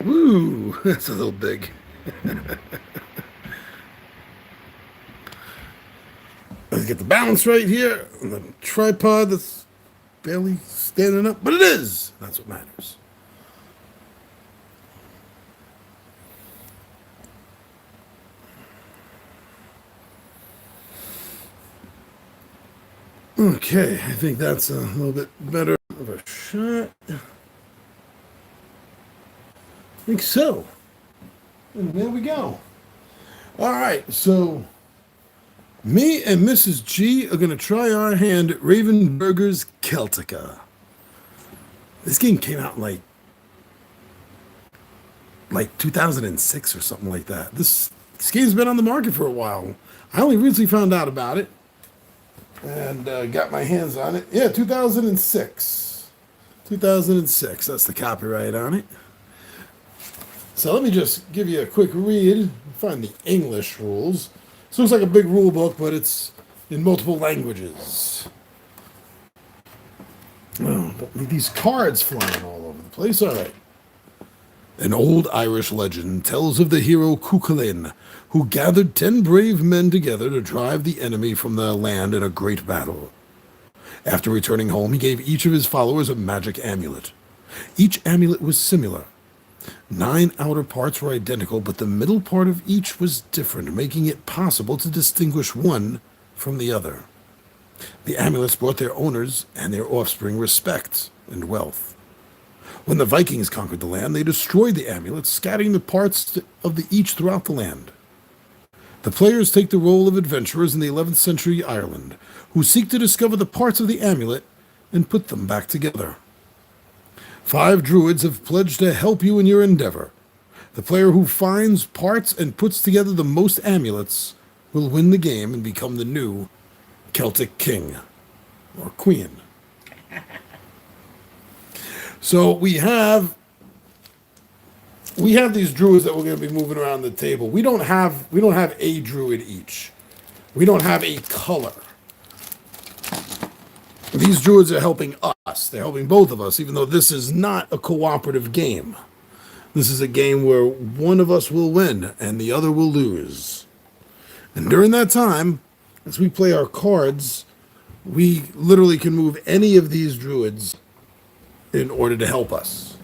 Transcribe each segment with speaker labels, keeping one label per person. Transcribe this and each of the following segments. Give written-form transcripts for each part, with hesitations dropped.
Speaker 1: Woo, that's a little big. Let's get the balance right here on the tripod that's barely standing up, but it is. That's what matters. Okay, I think that's a little bit better of a shot. I think so. And there we go. All right, so me and Mrs. G are going to try our hand at Ravensburger's Celtica. This game came out in like 2006 or something like that. This game's been on the market for a while. I only recently found out about it and got my hands on it. Yeah, 2006. 2006. That's the copyright on it. So let me just give you a quick read. Find the English rules. This looks like a big rule book, but it's in multiple languages. Oh, don't need these cards flying all over the place. All right. An old Irish legend tells of the hero Cuchulainn, who gathered 10 brave men together to drive the enemy from their land in a great battle. After returning home, he gave each of his followers a magic amulet. Each amulet was similar. 9 outer parts were identical, but the middle part of each was different, making it possible to distinguish one from the other. The amulets brought their owners and their offspring respect and wealth. When the Vikings conquered the land, they destroyed the amulets, scattering the parts of each throughout the land. The players take the role of adventurers in the 11th century Ireland, who seek to discover the parts of the amulet and put them back together. 5 druids have pledged to help you in your endeavor. The player who finds parts and puts together the most amulets will win the game and become the new Celtic king or queen. So we have these druids that we're going to be moving around the table. We don't have a druid each. We don't have a color. These druids are helping us. They're helping both of us, even though this is not a cooperative game. This is a game where one of us will win and the other will lose. And during that time, as we play our cards, we literally can move any of these druids in order to help us.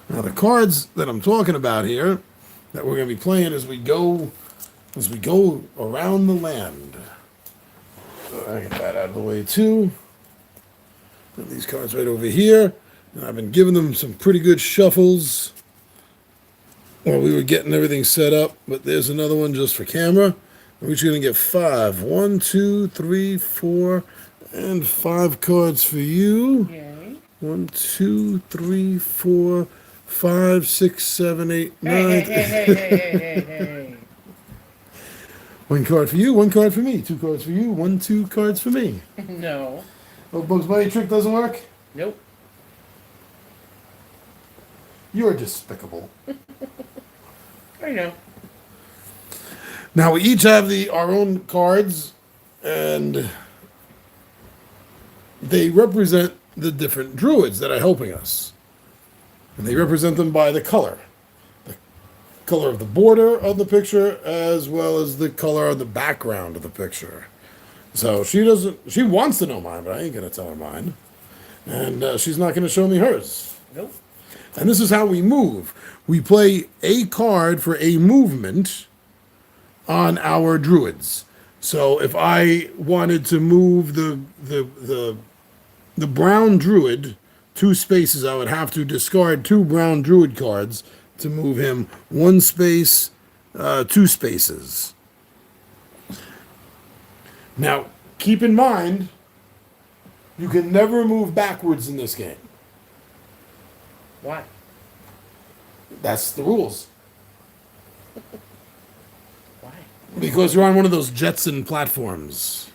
Speaker 1: Now the cards that I'm talking about here, that we're going to be playing as we go around the land. So I get that out of the way too. Put these cards right over here. And I've been giving them some pretty good shuffles while we were getting everything set up. But there's another one just for camera. We're just going to get 5. 1, 2, 3, 4, and 5 cards for you.
Speaker 2: Yay.
Speaker 1: 1, 2, 3, 4, 5, 6, 7, 8, 9.
Speaker 2: Hey.
Speaker 1: 1 card for you, 1 card for me. 2 cards for you, 1, 2 cards for me.
Speaker 2: No.
Speaker 1: Oh, Bugs Bunny trick doesn't work?
Speaker 2: Nope.
Speaker 1: You're despicable.
Speaker 2: I know.
Speaker 1: Now we each have our own cards, and they represent the different druids that are helping us. And they represent them by the color. The color of the border of the picture, as well as the color of the background of the picture. So she wants to know mine, but I ain't going to tell her mine. And she's not going to show me hers.
Speaker 2: Nope.
Speaker 1: And this is how we move. We play a card for a movement on our druids. So if I wanted to move the brown druid 2 spaces, I would have to discard 2 brown druid cards to move him 1 space, 2 spaces. Now, keep in mind, you can never move backwards in this game.
Speaker 2: Why?
Speaker 1: That's the rules.
Speaker 2: Why?
Speaker 1: Because you're on one of those Jetson platforms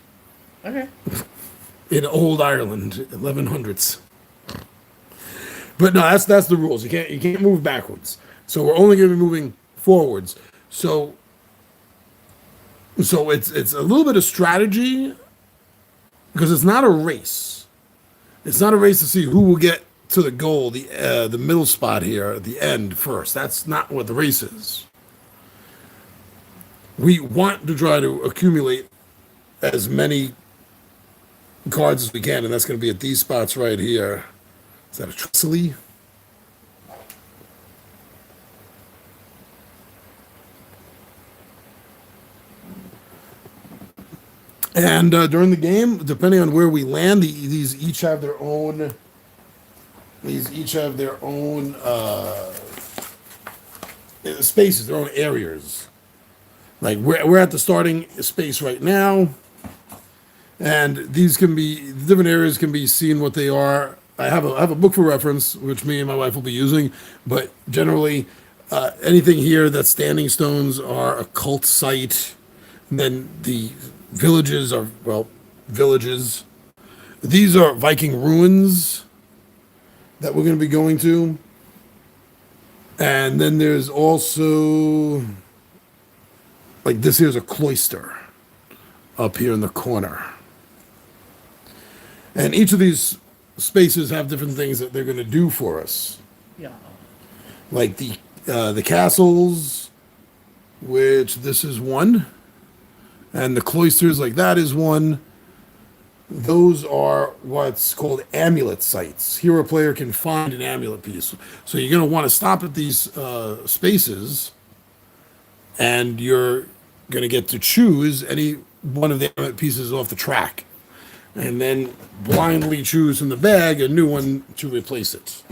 Speaker 2: Okay.
Speaker 1: in old Ireland, 1100s. But no, that's the rules. You can't move backwards. So we're only going to be moving forwards. So it's a little bit of strategy because it's not a race. It's not a race to see who will get to the goal, the middle spot here at the end first. That's not what the race is. We want to try to accumulate as many cards as we can, and that's going to be at these spots right here. Is that a Tricely? And during the game, depending on where we land, these each have their own. These each have their own spaces, their own areas. Like we're at the starting space right now, and these can be different areas can be seen what they are. I have a book for reference, which me and my wife will be using, but generally, anything here that's standing stones are a cult site. And then the villages are villages. These are Viking ruins that we're going to be going to, and then there's also like this here's a cloister up here in the corner. And each of these spaces have different things that they're going to do for us.
Speaker 2: Yeah.
Speaker 1: Like the castles, which this is one, and the cloisters, like that is one. Those are what's called amulet sites. Here a player can find an amulet piece. So you're going to want to stop at these spaces, and you're going to get to choose any one of the amulet pieces off the track, and then blindly choose from the bag a new one to replace it.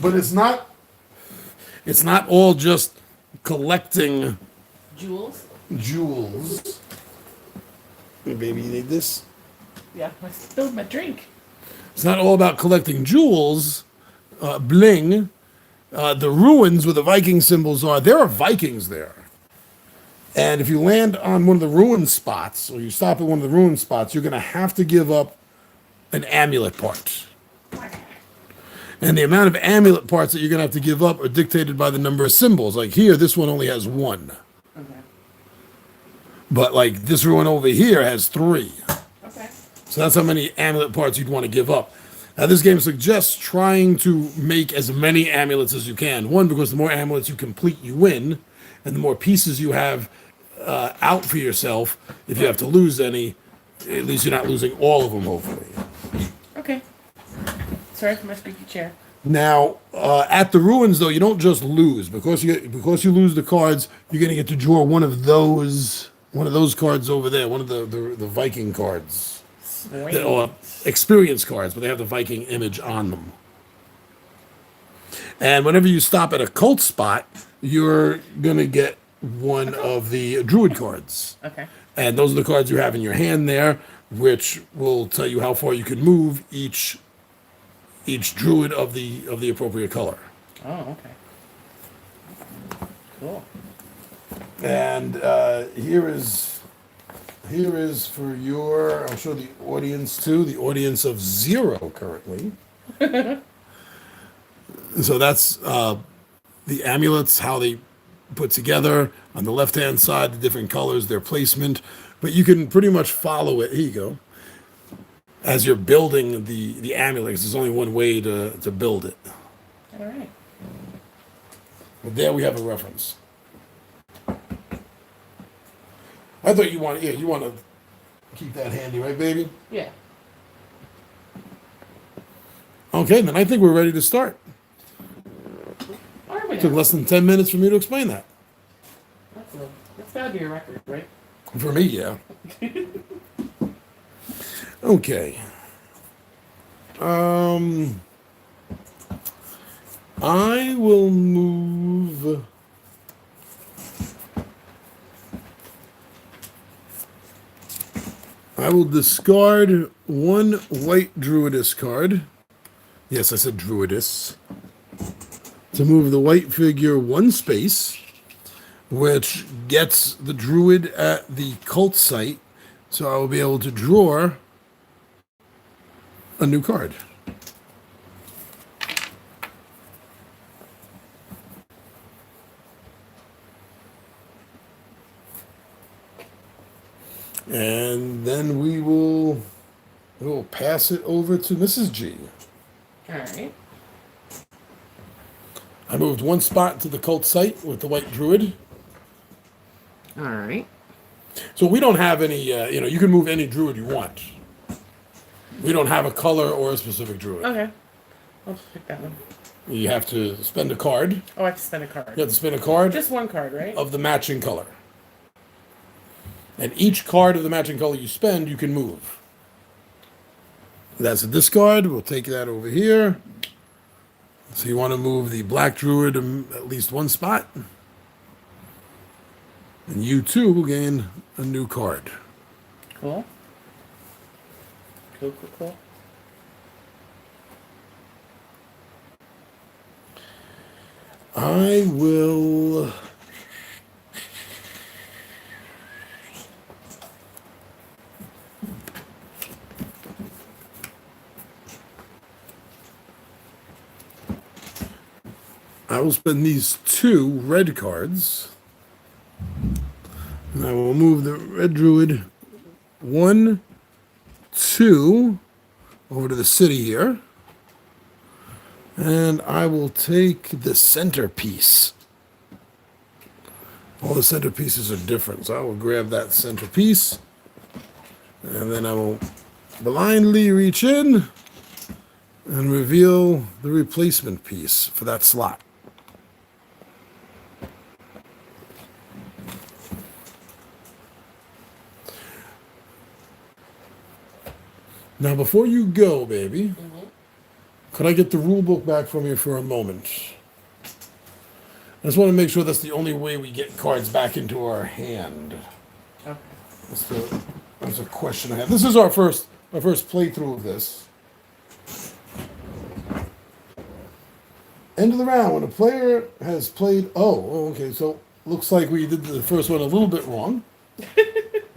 Speaker 1: But it's not all just collecting
Speaker 2: Jewels?
Speaker 1: jewels. Hey, baby, you need this?
Speaker 2: Yeah, I spilled my drink.
Speaker 1: It's not all about collecting jewels, bling. The ruins where the Viking symbols are, there are Vikings there. And if you land on one of the ruin spots, or you stop at one of the ruin spots, you're going to have to give up an amulet part. And the amount of amulet parts that you're going to have to give up are dictated by the number of symbols. Like here, this one only has one.
Speaker 2: Okay.
Speaker 1: But like this ruin over here has 3.
Speaker 2: Okay.
Speaker 1: So that's how many amulet parts you'd want to give up. Now, this game suggests trying to make as many amulets as you can. One, because the more amulets you complete, you win. And the more pieces you have out for yourself, if you have to lose any, at least you're not losing all of them, hopefully.
Speaker 2: Okay. Sorry for my squeaky chair.
Speaker 1: Now, at the ruins, though, you don't just lose. Because you lose the cards, you're going to get to draw one of those cards over there, one of the Viking cards.
Speaker 2: Sweet.
Speaker 1: Or experience cards, but they have the Viking image on them. And whenever you stop at a cult spot, you're going to get one of the druid cards.
Speaker 2: Okay.
Speaker 1: And those are the cards you have in your hand there, which will tell you how far you can move each druid of the appropriate color.
Speaker 2: Oh, okay. Cool.
Speaker 1: And here is for your, I'll show the audience too, the audience of 0 currently. So that's the amulets, how they put together. On the left-hand side, the different colors, their placement. But you can pretty much follow it. Here you go. As you're building the amulets, there's only one way to build it.
Speaker 2: All right.
Speaker 1: But there we have a reference. I thought you want to keep that handy, right, baby?
Speaker 2: Yeah.
Speaker 1: Okay, then I think we're ready to start.
Speaker 2: Are we
Speaker 1: It took
Speaker 2: now?
Speaker 1: less than 10 minutes for me to explain that.
Speaker 2: That's gotta be a record, right?
Speaker 1: For me, yeah. Okay. I will move. I will discard one white Druidess card. Yes, I said Druidess. To move the white figure 1 space, which gets the Druid at the cult site. So I will be able to draw a new card. And then we will pass it over to Mrs. G.
Speaker 2: All right.
Speaker 1: I moved one spot to the cult site with the white druid.
Speaker 2: All right.
Speaker 1: So we don't have any, you can move any druid you want. We don't have a color or a specific druid.
Speaker 2: Okay. I'll just pick that one.
Speaker 1: You have to spend a card.
Speaker 2: Oh, I have to spend a card.
Speaker 1: You have to spend a card
Speaker 2: Just one card, right?
Speaker 1: of the matching color. And each card of the matching color you spend, you can move. That's a discard. We'll take that over here. So you want to move the black druid at least one spot. And you too will gain a new card.
Speaker 2: Cool. Cool.
Speaker 1: I will. I will spend these 2 red cards. And I will move the red druid 1, 2 over to the city here. And I will take the centerpiece. All the centerpieces are different, so I will grab that centerpiece. And then I will blindly reach in and reveal the replacement piece for that slot. Now, before you go, baby, could I get the rule book back from you for a moment? I just want to make sure that's the only way we get cards back into our hand.
Speaker 2: Okay.
Speaker 1: That's a question I have. This is our first playthrough of this. End of the round. When a player has played... Oh, okay. So, looks like we did the first one a little bit wrong.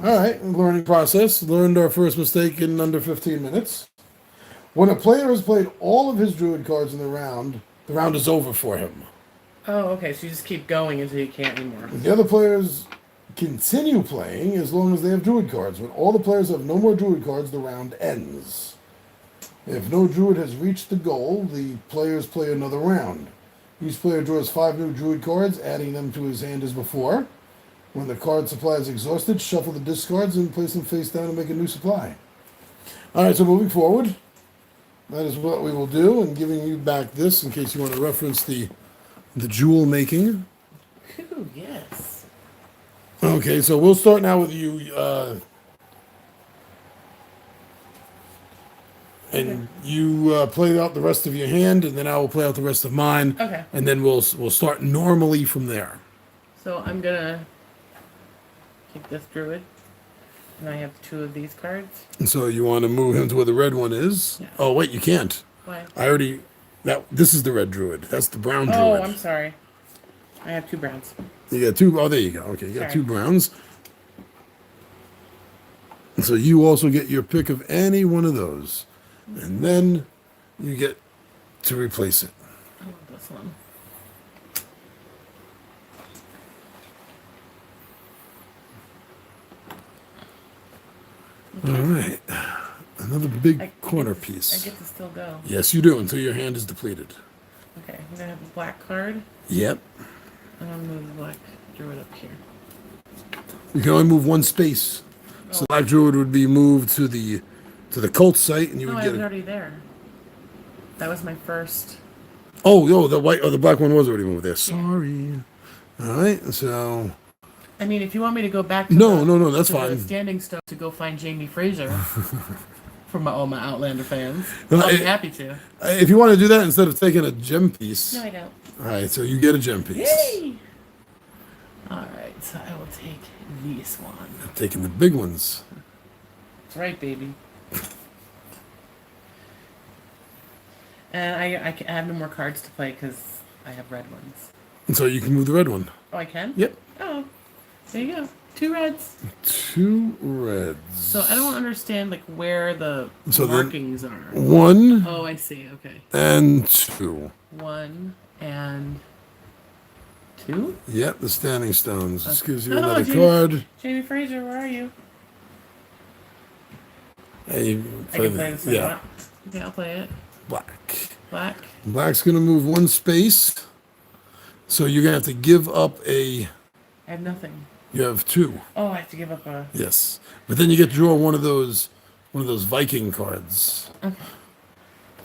Speaker 1: All right. Learning process. Learned our first mistake in under 15 minutes. When a player has played all of his druid cards in the round is over for him.
Speaker 2: Oh, okay. So you just keep going until you can't anymore.
Speaker 1: The other players continue playing as long as they have druid cards. When all the players have no more druid cards, the round ends. If no druid has reached the goal, the players play another round. Each player draws 5 new druid cards, adding them to his hand as before. When the card supply is exhausted, shuffle the discards and place them face down and make a new supply. All right, so moving forward, that is what we will do, and giving you back this in case you want to reference the jewel making.
Speaker 2: Ooh, yes.
Speaker 1: Okay, so we'll start now with you, and you play out the rest of your hand, and then I will play out the rest of mine.
Speaker 2: Okay.
Speaker 1: And then we'll start normally from there.
Speaker 2: So I'm gonna keep this druid, and I have 2 of these cards.
Speaker 1: And so you want to move him to where the red one is?
Speaker 2: Yeah.
Speaker 1: Oh wait, you can't.
Speaker 2: Why?
Speaker 1: This is the red druid. That's the brown druid.
Speaker 2: Oh, I'm sorry. I have 2 browns.
Speaker 1: You got 2. Oh, there you go. Okay, you got
Speaker 2: Sorry.
Speaker 1: 2 browns. And so you also get your pick of any one of those, and then you get to replace it.
Speaker 2: I want this one.
Speaker 1: All right, another big
Speaker 2: I
Speaker 1: corner
Speaker 2: get to-
Speaker 1: piece.
Speaker 2: I get to still go.
Speaker 1: Yes, you do until your hand is depleted.
Speaker 2: Okay, I'm gonna have a black card,
Speaker 1: Yep.
Speaker 2: and I'm gonna move the black druid up here.
Speaker 1: You can only move one space. So Black Druid would be moved to the cult site, and you
Speaker 2: No,
Speaker 1: would
Speaker 2: I
Speaker 1: get
Speaker 2: was
Speaker 1: it.
Speaker 2: already there. That was my first.
Speaker 1: Oh, the black one was already moved there. Sorry. All right, so
Speaker 2: I mean, if you want me to go back to
Speaker 1: no, that's
Speaker 2: to the
Speaker 1: fine.
Speaker 2: standing stone to go find Jamie Fraser for all my Outlander fans,
Speaker 1: Well,
Speaker 2: I'll be happy to.
Speaker 1: If you want to do that instead of taking a gem piece,
Speaker 2: No, I don't.
Speaker 1: all right, so you get a gem piece.
Speaker 2: Yay! Alright, so I will take this one.
Speaker 1: Taking the big ones.
Speaker 2: That's right, baby. And I have no more cards to play because I have red ones.
Speaker 1: And so you can move the red one.
Speaker 2: Oh, I can?
Speaker 1: Yep.
Speaker 2: Oh, there you go. 2 reds.
Speaker 1: 2 reds.
Speaker 2: So I don't understand like where the
Speaker 1: So then-
Speaker 2: markings are.
Speaker 1: 1
Speaker 2: Oh, I see. Okay.
Speaker 1: and 2.
Speaker 2: 1 and 2.
Speaker 1: Yep, the standing stones. This gives you
Speaker 2: Oh,
Speaker 1: another
Speaker 2: Jamie-
Speaker 1: card.
Speaker 2: Jamie Fraser, where are you?
Speaker 1: Hey,
Speaker 2: I can play this one.
Speaker 1: yeah,
Speaker 2: Okay, I'll play it.
Speaker 1: black.
Speaker 2: Black.
Speaker 1: Black's gonna move one space, so you're gonna have to give up a.
Speaker 2: I have nothing.
Speaker 1: You have two.
Speaker 2: Oh, I have to give up a.
Speaker 1: Yes, but then you get to draw one of those Viking cards.
Speaker 2: Okay.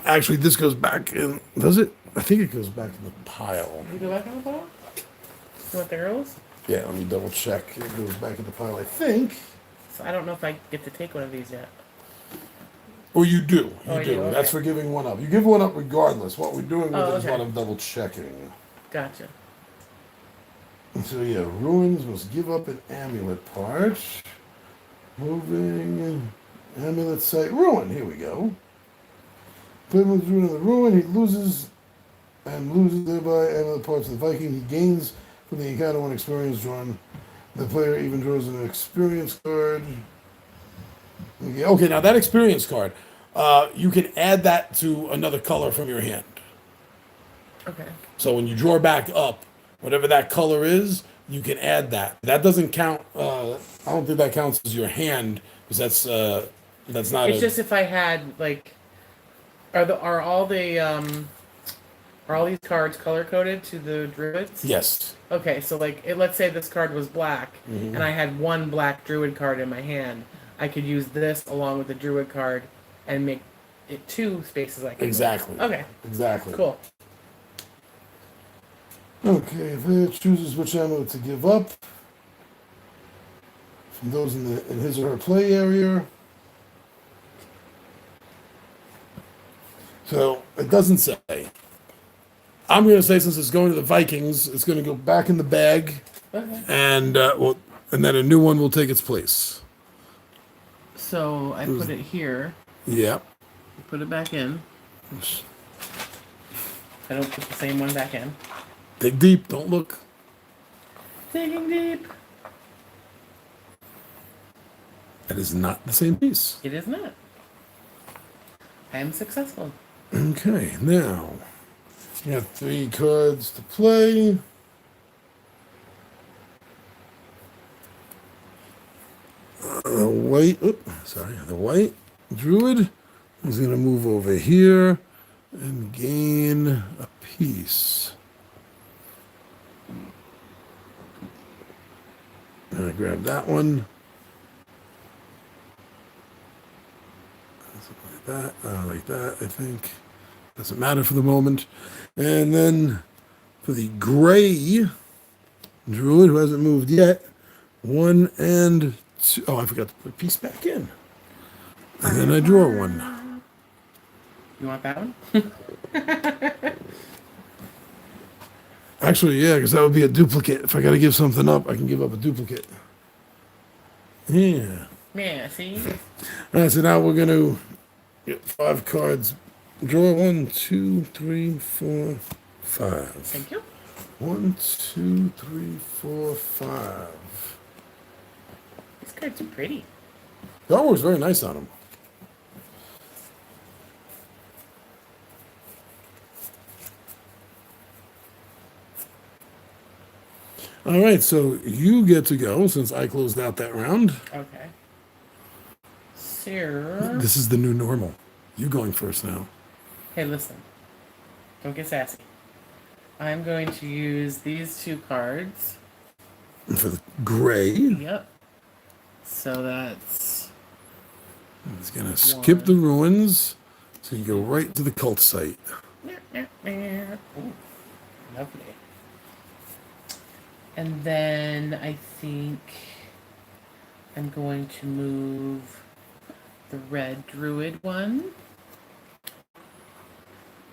Speaker 1: Actually, this goes back in. Does it? I think it goes back in the pile.
Speaker 2: You go back on the ball? You want the girls?
Speaker 1: Yeah, let me double check. It goes back in the pile, I think.
Speaker 2: So I don't know if I get to take one of these yet.
Speaker 1: Oh, you do. You
Speaker 2: Oh, I
Speaker 1: do.
Speaker 2: do, okay.
Speaker 1: That's for giving one up. You give one up regardless. What we're doing with
Speaker 2: Oh,
Speaker 1: it is
Speaker 2: okay.
Speaker 1: what I'm double checking.
Speaker 2: Gotcha.
Speaker 1: So yeah, ruins must give up an amulet part. Moving amulet site ruin. Here we go. Player moves ruin in the ruin. He loses thereby amulet parts of the Viking. He gains from the encounter one experience drawn. The player even draws an experience card. Okay, now that experience card, you can add that to another color from your hand.
Speaker 2: Okay.
Speaker 1: So when you draw back up, whatever that color is, you can add that. That doesn't count. I don't think that counts as your hand because that's not.
Speaker 2: It's just if I had like, are all these cards color coded to the druids?
Speaker 1: Yes.
Speaker 2: Okay, so like, let's say this card was black, and I had one black druid card in my hand. I could use this along with the druid card and make it two spaces I can
Speaker 1: Exactly.
Speaker 2: move. Okay.
Speaker 1: Exactly.
Speaker 2: Cool.
Speaker 1: Okay, player chooses which amulet to give up from those in his or her play area. So it doesn't say. I'm going to say since it's going to the Vikings, it's going to go back in the bag,
Speaker 2: Okay.
Speaker 1: and and then a new one will take its place.
Speaker 2: So I put it here.
Speaker 1: Yeah.
Speaker 2: Put it back in. I don't put the same one back in.
Speaker 1: Dig deep. Don't look.
Speaker 2: Digging deep.
Speaker 1: That is not the same piece.
Speaker 2: It is not. I am successful.
Speaker 1: Okay, now you have 3 cards to play. The white druid is going to move over here and gain a piece. And I grab that one. Something like that. Like that, I think. Doesn't matter for the moment. And then for the gray druid who hasn't moved yet, 1 and 2. Oh, I forgot to put a piece back in. And then I draw one.
Speaker 2: You want that one?
Speaker 1: Actually, yeah, because that would be a duplicate. If I got to give something up, I can give up a duplicate. Yeah.
Speaker 2: Yeah, see?
Speaker 1: All right, so now we're going to get 5 cards. Draw 1, 2, 3, 4, 5.
Speaker 2: Thank you.
Speaker 1: 1, 2, 3, 4, 5.
Speaker 2: These cards are pretty.
Speaker 1: The artwork's very nice on them. All right, so you get to go since I closed out that round.
Speaker 2: Okay. Sir.
Speaker 1: This is the new normal. You going first now.
Speaker 2: Hey, listen. Don't get sassy. I'm going to use these 2 cards.
Speaker 1: And for the gray,
Speaker 2: Yep. So that's...
Speaker 1: it's going to skip the ruins, so you go right to the cult site.
Speaker 2: Ooh, lovely. And then I think I'm going to move the red druid one.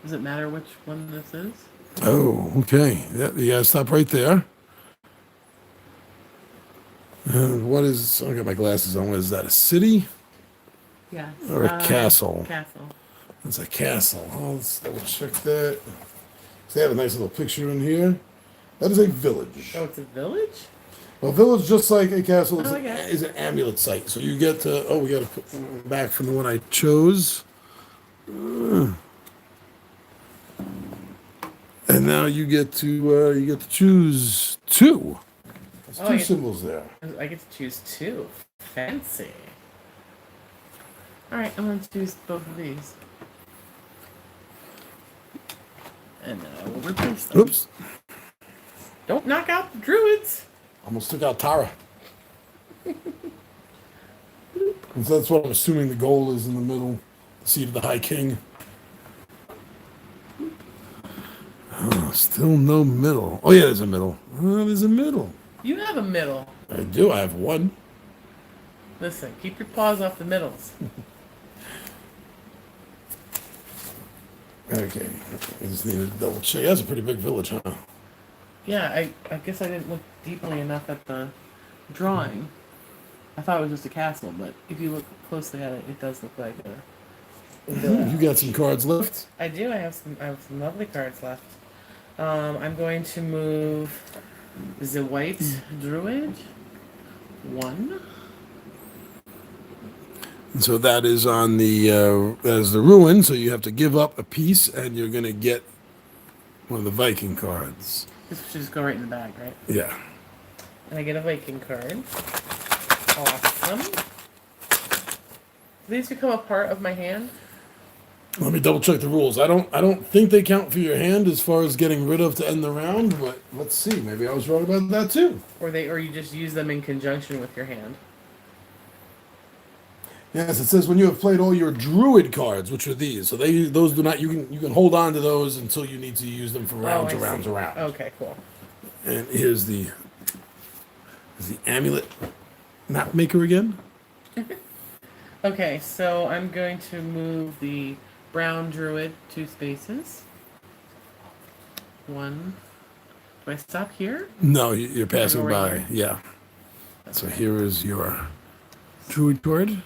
Speaker 2: Does it matter which one this is?
Speaker 1: Oh, okay. Yeah, stop right there. And what is, I got my glasses on. What is that, a city?
Speaker 2: Yes.
Speaker 1: Or a castle?
Speaker 2: Castle.
Speaker 1: It's a castle. Oh, let's double check that. So they have a nice little picture in here. That is a village.
Speaker 2: Oh, it's a village?
Speaker 1: Well, village, just like a castle,
Speaker 2: Okay.
Speaker 1: is an amulet site. So you get to, we got to put back from the one I chose. And now you get to choose 2. There's 2 symbols there.
Speaker 2: I get to choose 2. Fancy. All right, I'm going to use both of these. And then I will replace them.
Speaker 1: Oops.
Speaker 2: Don't knock out the druids.
Speaker 1: Almost took out Tara. That's what I'm assuming the goal is in the middle. The seat of the High King. Oh, still no middle. Oh, yeah, there's a middle. Oh, there's a middle.
Speaker 2: You have a middle.
Speaker 1: I do. I have one.
Speaker 2: Listen, keep your paws off the middles.
Speaker 1: Okay. I just need to double check. That's a pretty big village, huh?
Speaker 2: Yeah, I guess I didn't look deeply enough at the drawing. I thought it was just a castle, but if you look closely at it, it does look like a village.
Speaker 1: You got some cards left?
Speaker 2: I do. I have some lovely cards left. I'm going to move the white druid. 1.
Speaker 1: And so that is on the as the ruin. So you have to give up a piece, and you're going to get one of the Viking cards.
Speaker 2: This should just go right in the bag, right?
Speaker 1: Yeah.
Speaker 2: And I get a Viking card. Awesome. Do these become a part of my hand?
Speaker 1: Let me double check the rules. I don't think they count for your hand as far as getting rid of to end the round, but let's see. Maybe I was wrong about that too.
Speaker 2: Or you just use them in conjunction with your hand.
Speaker 1: Yes, it says when you have played all your druid cards, which are these. So those do not you can hold on to those until you need to use them for rounds and rounds and rounds.
Speaker 2: Okay, cool.
Speaker 1: And here's the amulet map maker again.
Speaker 2: Okay, so I'm going to move the brown druid 2 spaces. 1. Do I stop here?
Speaker 1: No, you're passing
Speaker 2: Right
Speaker 1: by.
Speaker 2: here?
Speaker 1: Yeah. So here is your druid card.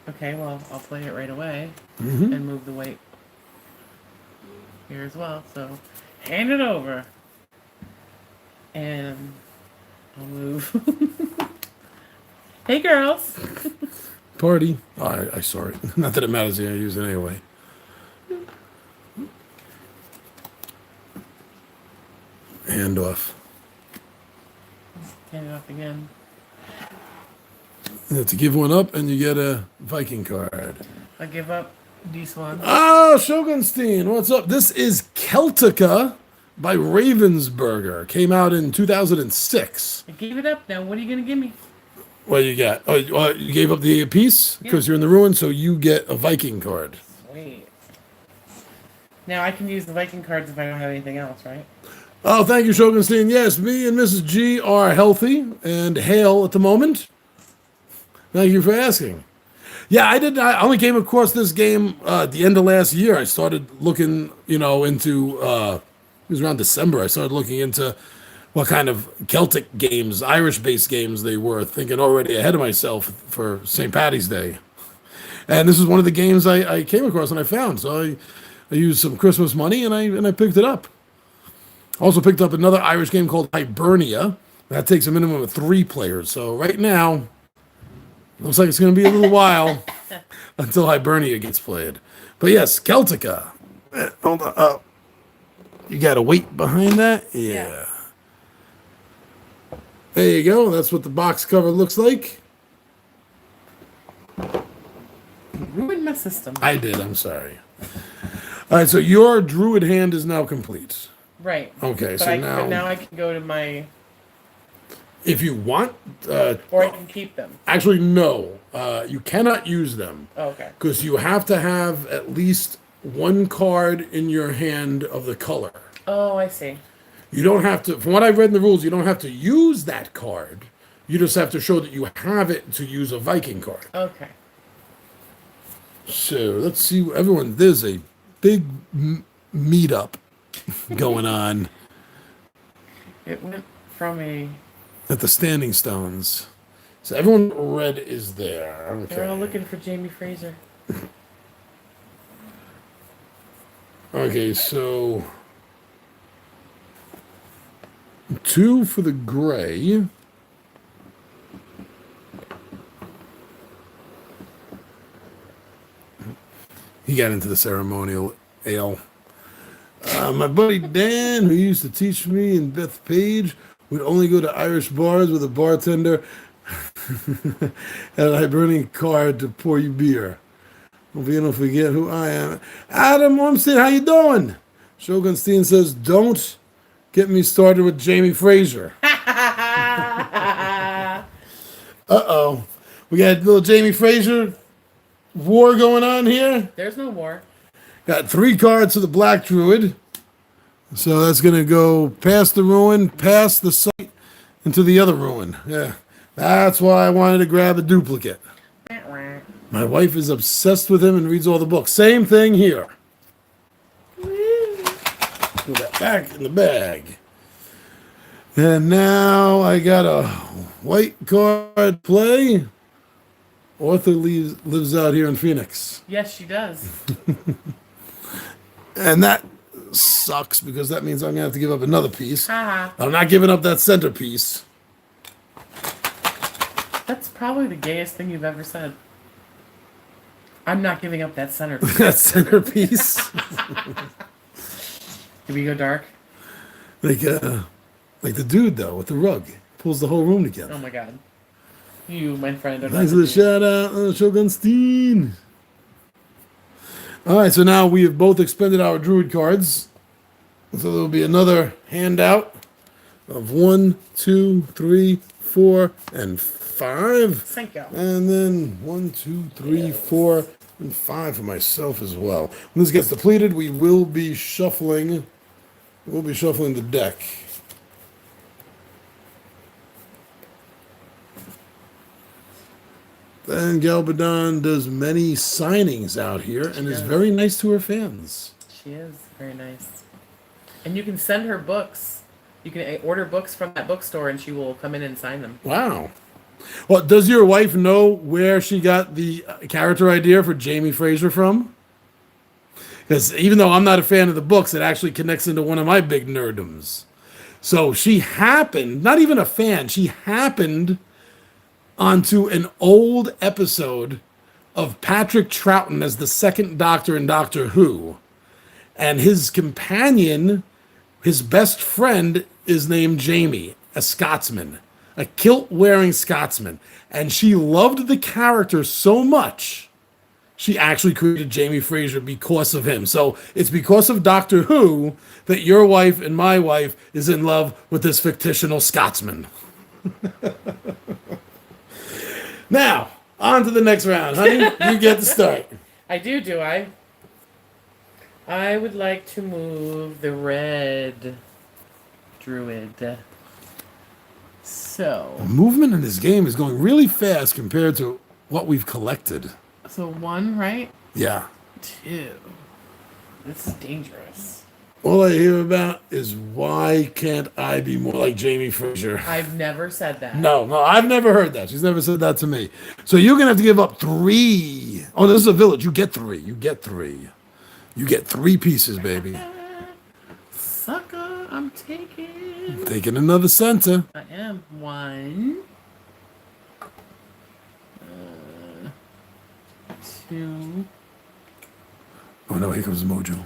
Speaker 2: Okay, well, I'll play it right away and move the weight here as well. So, hand it over. And I'll move. Hey, girls.
Speaker 1: Party. Oh, I saw it. Not that it matters. I use it anyway. Hand off.
Speaker 2: Hand it off again.
Speaker 1: You have to give one up, and you get a Viking card.
Speaker 2: I give up this one.
Speaker 1: Oh, Shogunstein, what's up? This is Celtica by Ravensburger. Came out in 2006.
Speaker 2: I gave it up. Now, what are you going to give me?
Speaker 1: What you got? Oh, you gave up the piece because you're in the ruin, so you get a Viking card.
Speaker 2: Sweet. Now, I can use the Viking cards if I don't have anything else, right?
Speaker 1: Oh, thank you, Shogunstein. Yes, me and Mrs. G are healthy and hale at the moment. Thank you for asking. Yeah, I only came across this game at the end of last year. I started looking, into, it was around December. I started looking into what kind of Celtic games, Irish-based games they were, thinking already ahead of myself for St. Paddy's Day. And this is one of the games I came across and I found. So I used some Christmas money and I picked it up. Also picked up another Irish game called Hibernia. That takes a minimum of 3 players. So right now, looks like it's going to be a little while until Hibernia gets played. But yes, Celtica. Hold on. You got a weight behind that? Yeah. There you go. That's what the box cover looks like.
Speaker 2: You ruined my system.
Speaker 1: I did. I'm sorry. All right. So your druid hand is now complete.
Speaker 2: Right.
Speaker 1: Okay.
Speaker 2: But now I can go to my...
Speaker 1: If you want...
Speaker 2: or I can keep them.
Speaker 1: Actually, no. You cannot use them.
Speaker 2: Oh, okay.
Speaker 1: Because you have to have at least 1 card in your hand of the color.
Speaker 2: Oh, I see.
Speaker 1: You don't have to... From what I've read in the rules, you don't have to use that card. You just have to show that you have it to use a Viking card.
Speaker 2: Okay.
Speaker 1: So, let's see. There's a big meetup going on.
Speaker 2: It went from a...
Speaker 1: At the Standing Stones. So everyone red is there. Okay.
Speaker 2: They're all looking for Jamie Fraser.
Speaker 1: Okay, so 2 for the gray. He got into the ceremonial ale. My buddy Dan, who used to teach me, and Beth Page, would only go to Irish bars with a bartender and a Hibernian card to pour you beer. Hope you don't forget who I am. Adam Ormstead, how you doing? Shogun Steen says, don't get me started with Jamie Fraser. Uh-oh. We got a little Jamie Fraser war going on here.
Speaker 2: There's no war.
Speaker 1: Got 3 cards to the Black Druid. So that's going to go past the ruin, past the site, into the other ruin. Yeah. That's why I wanted to grab a duplicate. My wife is obsessed with him and reads all the books. Same thing here. Put that back in the bag. And now I got a white card play. Arthur lives out here in Phoenix.
Speaker 2: Yes, she does.
Speaker 1: And that sucks because that means I'm going to have to give up another piece.
Speaker 2: Haha.
Speaker 1: I'm not giving up that centerpiece.
Speaker 2: That's probably the gayest thing you've ever said. I'm not giving up that centerpiece.
Speaker 1: That centerpiece.
Speaker 2: Did we go dark?
Speaker 1: Like the dude, though, with the rug. Pulls the whole room together.
Speaker 2: Oh my god. You, my friend, are
Speaker 1: Thanks
Speaker 2: not
Speaker 1: for the shout out, Shogun Steen. All right, so now we have both expended our druid cards. So there will be another handout of 1, 2, 3, 4, and 5.
Speaker 2: Thank you.
Speaker 1: And then 1, 2, 3, 4, and 5 for myself as well. When this gets depleted, we will be shuffling. We'll be shuffling the deck. And Galbadon does many signings out here and is very nice to her fans.
Speaker 2: She is very nice. And you can send her books. You can order books from that bookstore and she will come in and sign them.
Speaker 1: Wow. Well, does your wife know where she got the character idea for Jamie Fraser from? Because even though I'm not a fan of the books, it actually connects into one of my big nerddoms. So she happened, not even a fan, she happened onto an old episode of Patrick Troughton as the second Doctor in Doctor Who. And his companion, his best friend, is named Jamie, a Scotsman, a kilt-wearing Scotsman. And she loved the character so much, she actually created Jamie Fraser because of him. So it's because of Doctor Who that your wife and my wife is in love with this fictional Scotsman. Now, on to the next round, honey. You get the start.
Speaker 2: I do I? I would like to move the red druid. So.
Speaker 1: Movement in this game is going really fast compared to what we've collected.
Speaker 2: So 1, right?
Speaker 1: Yeah.
Speaker 2: 2. This is dangerous.
Speaker 1: All I hear about is why can't I be more like Jamie Fraser?
Speaker 2: I've never said that.
Speaker 1: No, I've never heard that. She's never said that to me. So you're going to have to give up 3. Oh, this is a village. You get 3. You get 3. You get 3 pieces, baby.
Speaker 2: Sucker, I'm taking.
Speaker 1: Taking another center.
Speaker 2: I am. 1. 2.
Speaker 1: Oh, no, here comes Mojo.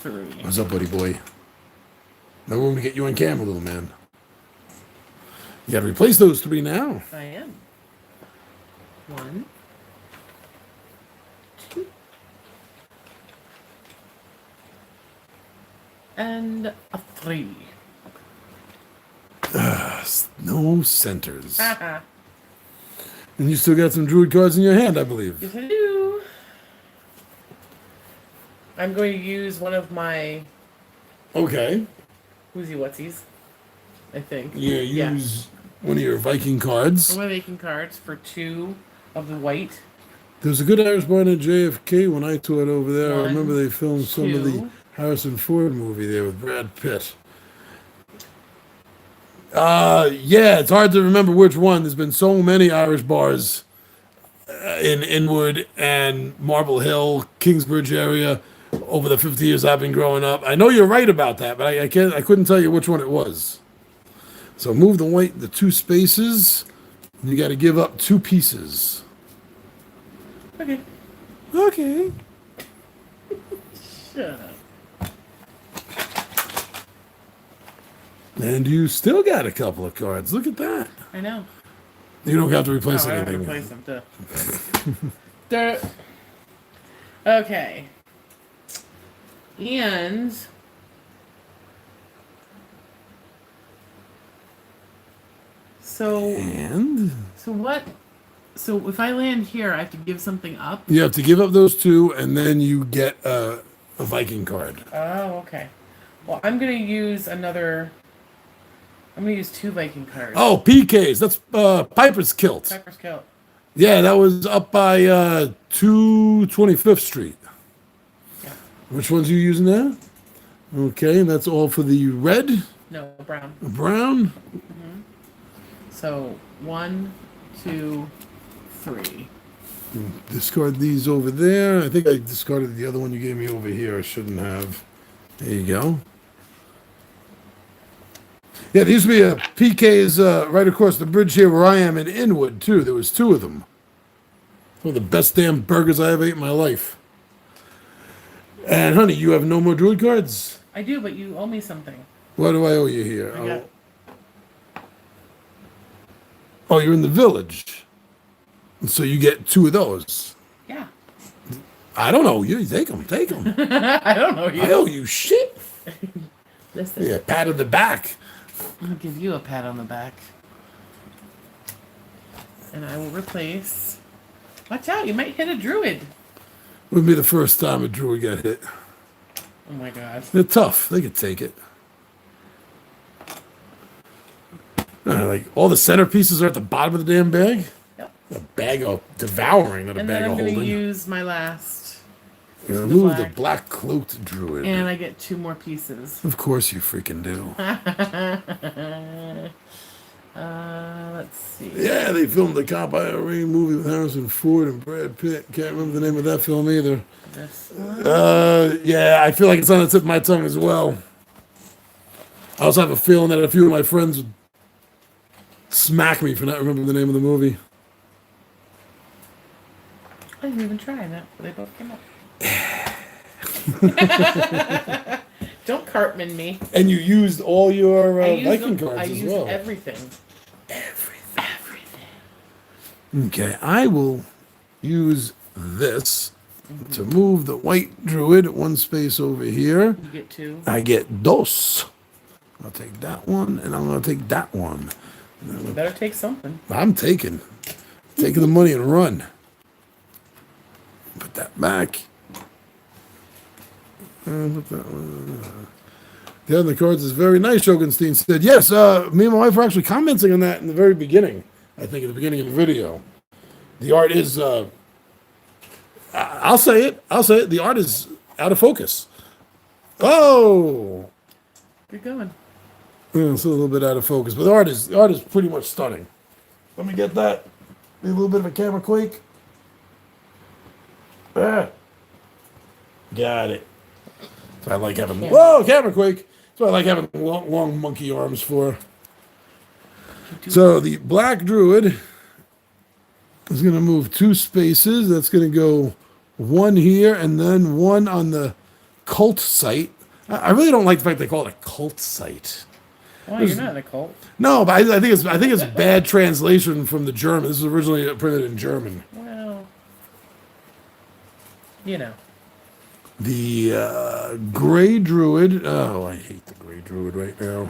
Speaker 2: 3.
Speaker 1: What's up, buddy boy? No room to get you on camera, little man. You got to replace those 3 now.
Speaker 2: I am. 1, 2, and a 3.
Speaker 1: No centers.
Speaker 2: Haha.
Speaker 1: And you still got some druid cards in your hand, I believe.
Speaker 2: Yes, I do. I'm going to use one of my
Speaker 1: Okay.
Speaker 2: whoosy whatsies, I think.
Speaker 1: You use one of your Viking cards.
Speaker 2: I'm making cards for 2 of the white.
Speaker 1: There was a good Irish bar at JFK when I toured over there. I
Speaker 2: 1,
Speaker 1: remember they filmed some of the
Speaker 2: 2.
Speaker 1: Harrison Ford movie there with Brad Pitt. Yeah, it's hard to remember which one. There's been so many Irish bars in Inwood and Marble Hill, Kingsbridge area over the 50 years I've been growing up. I know you're right about that, but I couldn't tell you which one it was. So move the white, the 2 spaces. And you got to give up 2 pieces.
Speaker 2: Okay.
Speaker 1: Okay.
Speaker 2: Shut up.
Speaker 1: And you still got a couple of cards. Look at that.
Speaker 2: I know.
Speaker 1: You don't have to
Speaker 2: Oh,
Speaker 1: replace
Speaker 2: I don't have to
Speaker 1: anything.
Speaker 2: replace them. Duh. Okay. And
Speaker 1: And
Speaker 2: so what? So if I land here, I have to give something up.
Speaker 1: you have to give up those two, and then you get a Viking card.
Speaker 2: Oh, okay. Well, I'm gonna use another. I'm gonna use 2 Viking cards.
Speaker 1: Oh, PKs. That's Piper's Kilt.
Speaker 2: Pepper's Kilt.
Speaker 1: Yeah, that was up by 225th Street.
Speaker 2: Yeah.
Speaker 1: Which ones are you using now? Okay, and that's all for the red,
Speaker 2: No, brown.
Speaker 1: brown.
Speaker 2: So 1, 2, 3.
Speaker 1: Discard these over there. I think I discarded the other one you gave me over here. I shouldn't have. There you go. Yeah, there used to be a PK's right across the bridge here where I am in Inwood, too. There was 2 of them. One of the best damn burgers I ever ate in my life. And, honey, you have no more druid cards?
Speaker 2: I do, but you owe me something.
Speaker 1: What do I owe you here?
Speaker 2: I got-
Speaker 1: Oh, you're in the village. So you get 2 of those.
Speaker 2: Yeah.
Speaker 1: I don't know you. Take them. Take them.
Speaker 2: I don't know you.
Speaker 1: I owe you shit.
Speaker 2: Listen,
Speaker 1: Yeah, pat on the back.
Speaker 2: I'll give you a pat on the back. And I will replace. Watch out, you might hit a druid.
Speaker 1: Would be the first time a druid got hit.
Speaker 2: Oh my god.
Speaker 1: They're tough. They could take it. Like all the centerpieces are at the bottom of the damn bag.
Speaker 2: Yep.
Speaker 1: A bag of devouring, not a
Speaker 2: And
Speaker 1: bag
Speaker 2: then I'm
Speaker 1: of
Speaker 2: going to
Speaker 1: holding.
Speaker 2: use my last.
Speaker 1: Remove the
Speaker 2: black.
Speaker 1: black cloaked druid.
Speaker 2: And I get 2 more pieces.
Speaker 1: Of course you freaking do.
Speaker 2: Let's see.
Speaker 1: Yeah, they filmed the Cop IRA movie with Harrison Ford and Brad Pitt. Can't remember the name of that film either.
Speaker 2: This one.
Speaker 1: Yeah, I feel like it's on the tip of my tongue as well. I also have a feeling that a few of my friends would smack me for not remembering the name of the movie.
Speaker 2: I didn't even try that. They both came up. Don't Cartman me.
Speaker 1: And you used all your Viking
Speaker 2: I
Speaker 1: cards as
Speaker 2: used
Speaker 1: well.
Speaker 2: everything.
Speaker 1: Okay, I will use this to move the white druid 1 space over here.
Speaker 2: You get 2.
Speaker 1: I get dos. I'll take that one, and I'm going to take that one.
Speaker 2: You better take something.
Speaker 1: I'm taking the money and run. Put that back. Put that one. The other cards is very nice, Shogunstein said. Yes, me and my wife were actually commenting on that in the very beginning. I think at the beginning of the video. The art is, I'll say it. The art is out of focus. Oh!
Speaker 2: You're going.
Speaker 1: It's a little bit out of focus, but the art is pretty much stunning. Let me get that. Need a little bit of a camera quake. Got it. So I like having whoa camera quake. So I like having long monkey arms for. So the black druid is going to move 2 spaces. That's going to go 1 here and then 1 on the cult site. I really don't like the fact they call it a cult site.
Speaker 2: Well, you're not in a cult.
Speaker 1: No, but I think it's bad translation from the German. This is originally printed in German.
Speaker 2: Well, you know.
Speaker 1: The gray druid. Oh, I hate the gray druid right now.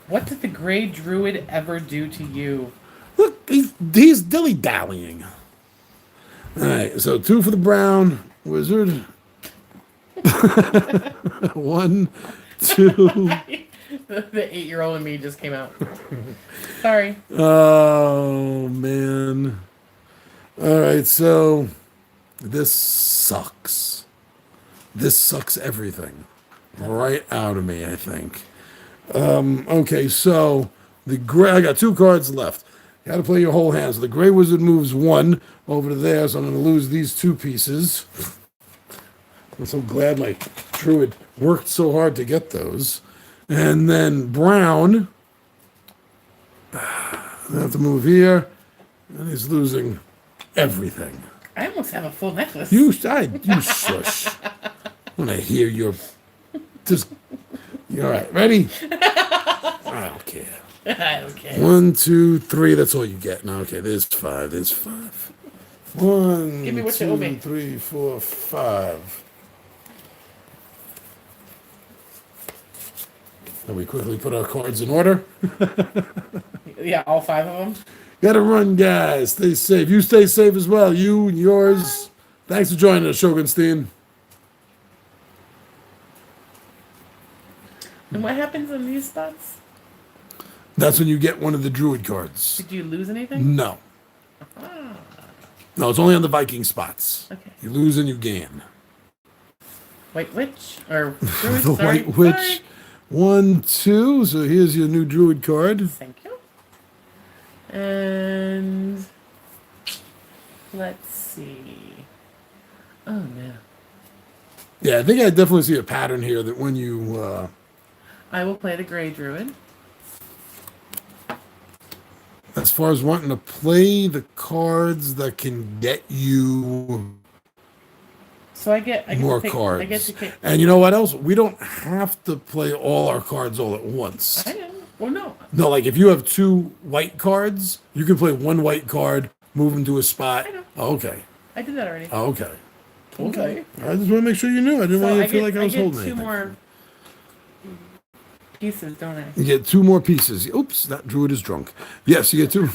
Speaker 2: What did the gray druid ever do to you?
Speaker 1: Look, he's dilly-dallying. All right, so 2 for the brown wizard. 1, 2.
Speaker 2: The 8-year-old in me just came out. Sorry.
Speaker 1: Oh, man. All right, so this sucks. This sucks everything right out of me, I think. Okay, so the gray, I got 2 cards left. You got to play your whole hand. So the gray wizard moves 1 over to there, so I'm going to lose these 2 pieces. I'm so glad my druid worked so hard to get those. And then brown, I have to move here, and he's losing everything.
Speaker 2: I almost have a full necklace.
Speaker 1: You shush. When I hear your just You all right? Ready? I don't care.
Speaker 2: I don't care.
Speaker 1: 1, 2, 3. That's all you get. No, okay. There's 5. There's 5. 1,
Speaker 2: Give me what you owe me.
Speaker 1: 2, 3, 4, 5. And we quickly put our cards in order.
Speaker 2: Yeah, all 5 of them.
Speaker 1: Gotta run, guys. Stay safe. You stay safe as well. You and yours. Thanks for joining us, Shogunstein.
Speaker 2: And what happens in these spots?
Speaker 1: That's when you get one of the druid cards.
Speaker 2: Did you lose anything?
Speaker 1: No. No, it's only on the Viking spots.
Speaker 2: Okay.
Speaker 1: You lose and you gain.
Speaker 2: White Witch? Or Druid?
Speaker 1: The
Speaker 2: Sorry.
Speaker 1: White Witch.
Speaker 2: Sorry.
Speaker 1: 1, 2. So here's your new druid card.
Speaker 2: Thank you. And let's see. Oh man.
Speaker 1: Yeah, I think I definitely see a pattern here that when you
Speaker 2: I will play the Grey Druid.
Speaker 1: as far as wanting to play the cards that can get you
Speaker 2: So I get
Speaker 1: more
Speaker 2: to take,
Speaker 1: cards.
Speaker 2: I get to pick.
Speaker 1: And you know what else? We don't have to play all our cards all at once.
Speaker 2: I didn't. Well, no.
Speaker 1: No, like if you have 2 white cards, you can play 1 white card, move them to a spot.
Speaker 2: I know.
Speaker 1: Oh, okay.
Speaker 2: I did that already.
Speaker 1: Oh, okay.
Speaker 2: Okay.
Speaker 1: I just want to make sure you knew. I didn't
Speaker 2: So
Speaker 1: want you
Speaker 2: I
Speaker 1: to feel
Speaker 2: get,
Speaker 1: like I was
Speaker 2: get
Speaker 1: holding
Speaker 2: 2
Speaker 1: anything.
Speaker 2: more pieces, don't I?
Speaker 1: You get 2 more pieces. Oops, that druid is drunk. Yes, you get 2.
Speaker 2: Okay.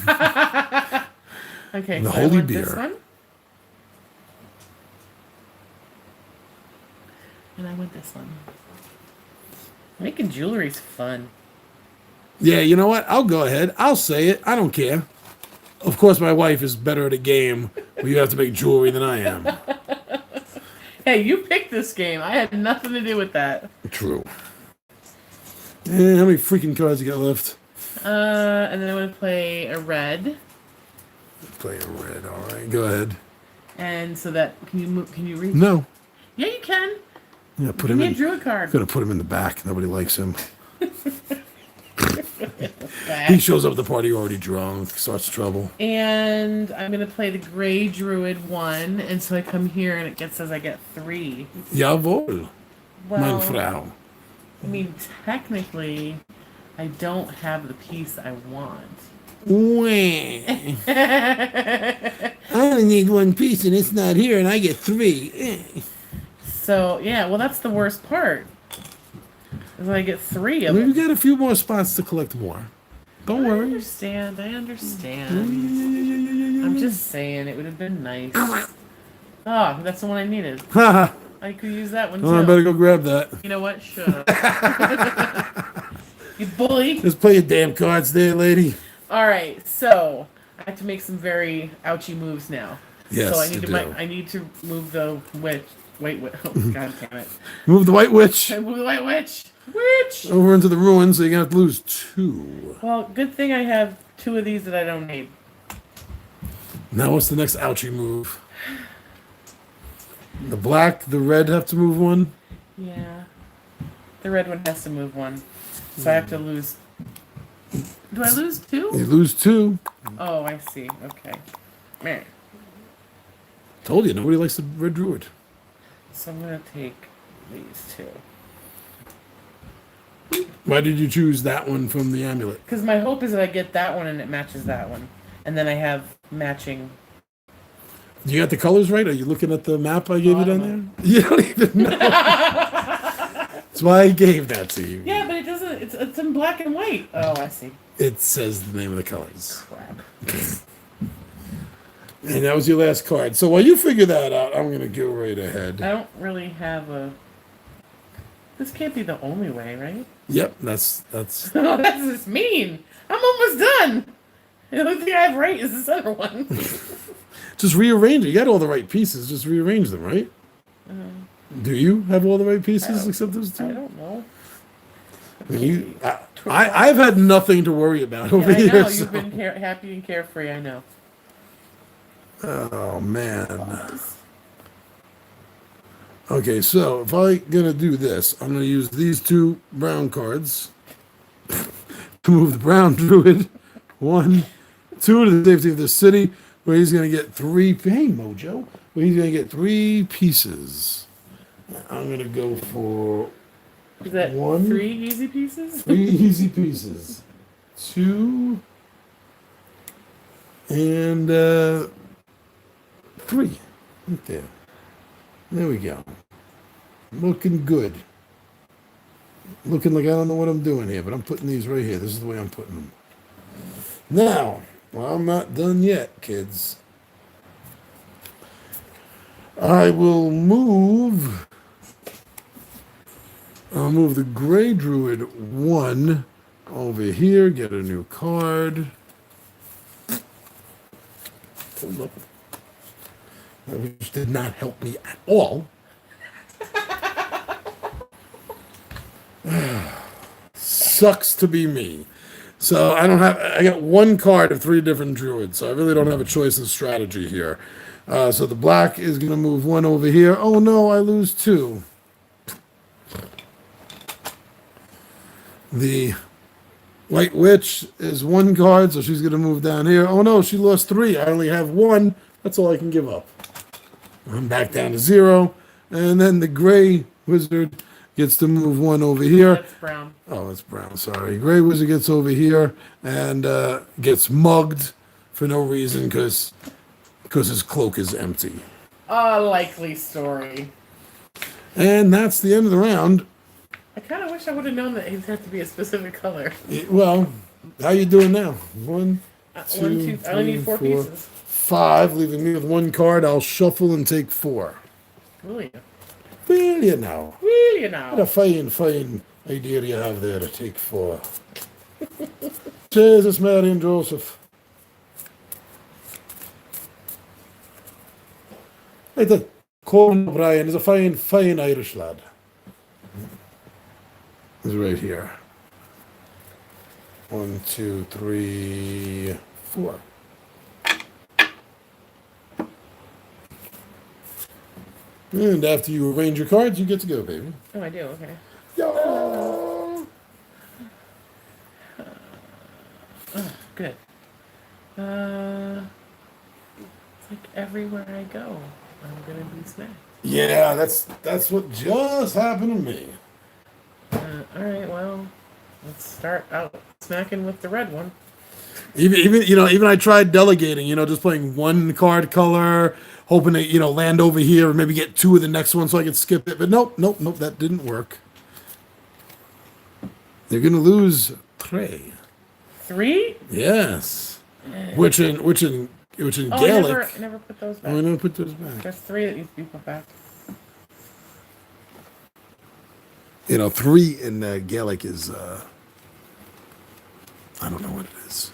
Speaker 1: The
Speaker 2: so
Speaker 1: holy
Speaker 2: I want
Speaker 1: beer.
Speaker 2: This one. And I want this one. Making jewelry's fun.
Speaker 1: Yeah, you know what? I'll go ahead. I'll say it. I don't care. Of course, my wife is better at a game where you have to make jewelry than I am.
Speaker 2: Hey, you picked this game. I had nothing to do with that.
Speaker 1: True. How many freaking cards you got left?
Speaker 2: And then I want to play a red.
Speaker 1: Play a red. All right, go ahead.
Speaker 2: And so that can you move? Can you reach?
Speaker 1: No.
Speaker 2: Yeah, you can.
Speaker 1: Yeah, put
Speaker 2: Give
Speaker 1: him
Speaker 2: me
Speaker 1: in.
Speaker 2: a druid card.
Speaker 1: Gonna put him in the back. Nobody likes him.
Speaker 2: Back.
Speaker 1: He shows up at the party already drunk, starts trouble.
Speaker 2: And I'm gonna play the Grey Druid 1, and so I come here and says I get 3.
Speaker 1: Jawohl, mein
Speaker 2: Well,
Speaker 1: Frau.
Speaker 2: I mean technically, I don't have the piece I want.
Speaker 1: Wah. I only need 1 piece and it's not here, and I get 3.
Speaker 2: So yeah, well that's the worst part. Is I get 3 of
Speaker 1: We've
Speaker 2: them.
Speaker 1: got a few more spots to collect more. Don't
Speaker 2: I
Speaker 1: worry.
Speaker 2: understand. I understand. I'm just saying it would have been nice. Oh, that's the one I needed.
Speaker 1: Haha.
Speaker 2: I could use that one too.
Speaker 1: Oh, I better go grab that.
Speaker 2: You know what? Shut up. You bully.
Speaker 1: Just play your damn cards there, lady.
Speaker 2: All right, so I have to make some very ouchy moves now.
Speaker 1: Yes,
Speaker 2: So I need
Speaker 1: you
Speaker 2: to
Speaker 1: do.
Speaker 2: I need to move the witch. Wait. Oh God damn it!
Speaker 1: Move the White Witch
Speaker 2: I move the white witch. Witch.
Speaker 1: over into the ruins, so you're going to have to lose 2.
Speaker 2: Well, good thing I have 2 of these that I don't need.
Speaker 1: Now what's the next ouchie move? The black, the red have to move 1.
Speaker 2: Yeah. The red one has to move 1, so I have to lose. Do I lose 2?
Speaker 1: You lose 2.
Speaker 2: Oh, I see. Okay. Meh.
Speaker 1: Told you, nobody likes the red druid.
Speaker 2: So I'm gonna take these 2.
Speaker 1: Why did you choose that one from the amulet?
Speaker 2: Because my hope is that I get that one and it matches that one, and then I have matching.
Speaker 1: You got the colors right? Are you looking at the map I gave
Speaker 2: Oh,
Speaker 1: you
Speaker 2: I
Speaker 1: down
Speaker 2: don't
Speaker 1: there? You don't even know. That's why I gave that to you.
Speaker 2: Yeah, but it doesn't. It's in black and white. Oh, I see.
Speaker 1: It says the name of the colors.
Speaker 2: Crap.
Speaker 1: And that was your last card. So while you figure that out, I'm going to go right ahead.
Speaker 2: I don't really have a. This can't be the only way, right?
Speaker 1: Yep, that's
Speaker 2: Oh, that's just mean. I'm almost done. The only thing I have right is this other one.
Speaker 1: just rearrange it. You got all the right pieces. Just rearrange them, right? Do you have all the right pieces except those 2?
Speaker 2: I don't know.
Speaker 1: I've had nothing to worry about over
Speaker 2: I know
Speaker 1: here.
Speaker 2: you've
Speaker 1: so-
Speaker 2: been happy and carefree. I know.
Speaker 1: Oh man. Okay, so if I'm gonna do this, I'm gonna use these 2 brown cards to move the brown druid 1, 2 to the safety of the city, where he's gonna get 3. Hey, Mojo, where he's gonna get 3 pieces. I'm gonna go for
Speaker 2: Is that
Speaker 1: One.
Speaker 2: 3 easy pieces?
Speaker 1: 3 easy pieces. 2 and 3. Right there. There we go. Looking good. Looking like I don't know what I'm doing here, but I'm putting these right here. This is the way I'm putting them. Now, well, I'm not done yet, kids. I will move. I'll move the Gray Druid 1 over here, get a new card. Hold up. Which did not help me at all. Sucks to be me. So I got 1 card of 3 different druids, so I really don't have a choice of strategy here. So the black is going to move 1 over here. Oh no, I lose 2. The White Witch is 1 card, so she's going to move down here. Oh no, she lost 3. I only have 1. That's all I can give up. I'm back down to 0. And then the Gray Wizard gets to move 1 over here.
Speaker 2: That's brown.
Speaker 1: Oh, that's brown, sorry. Gray Wizard gets over here and gets mugged for no reason because his cloak is empty.
Speaker 2: A likely story.
Speaker 1: And that's the end of the round.
Speaker 2: I kind of wish I would have known that it had to be a specific color.
Speaker 1: Well, how you doing now? 1, 2,
Speaker 2: 1, 2. I only need 4 pieces.
Speaker 1: 5, leaving me with 1 card. I'll shuffle and take 4.
Speaker 2: Will you?
Speaker 1: Will you now?
Speaker 2: Will you
Speaker 1: What
Speaker 2: now?
Speaker 1: a fine idea you have there to take 4. Jesus, Mary, and Joseph. Right then, Colin O'Brien is a fine Irish lad. He's right here. 1, 2, 3, 4. And after you arrange your cards, you get to go, baby.
Speaker 2: Oh, I do. Okay.
Speaker 1: Yo!
Speaker 2: Good. It's like everywhere I go, I'm gonna be smacked.
Speaker 1: Yeah, that's what just happened to me.
Speaker 2: All right. Well, let's start out smacking with the red one.
Speaker 1: Even I tried delegating, just playing 1 card color, hoping to, land over here or maybe get 2 of the next one so I could skip it. But nope, that didn't work. They're gonna lose 3.
Speaker 2: 3?
Speaker 1: Yes. Which in
Speaker 2: Oh,
Speaker 1: Gaelic.
Speaker 2: I never put those
Speaker 1: Oh, I
Speaker 2: back.
Speaker 1: never put those back.
Speaker 2: There's 3 that need to be put back.
Speaker 1: 3 in Gaelic is I don't know what it is.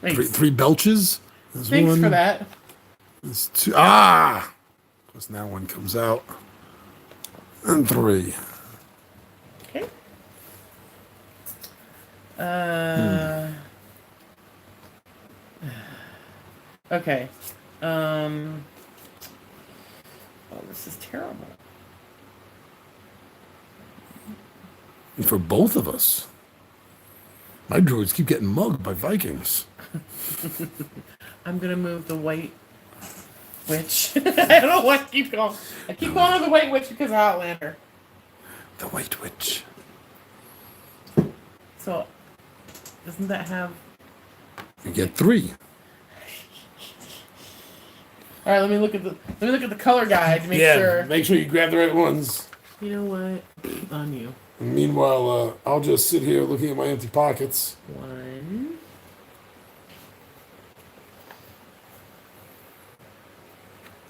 Speaker 2: Thanks.
Speaker 1: 3 belches. There's
Speaker 2: Thanks
Speaker 1: 1.
Speaker 2: for that.
Speaker 1: There's 2. Because now 1 comes out. And 3.
Speaker 2: Okay. Okay. Oh, this is terrible.
Speaker 1: And for both of us. My druids keep getting mugged by Vikings.
Speaker 2: I'm gonna move the white witch. I don't know what I keep going. I keep going to the white witch because of Outlander.
Speaker 1: The White Witch.
Speaker 2: So, doesn't that have?
Speaker 1: You get 3.
Speaker 2: All right, let me look at the color guide to make sure.
Speaker 1: Make sure you grab the right ones.
Speaker 2: You know what? On you.
Speaker 1: And meanwhile, I'll just sit here looking at my empty pockets.
Speaker 2: 1.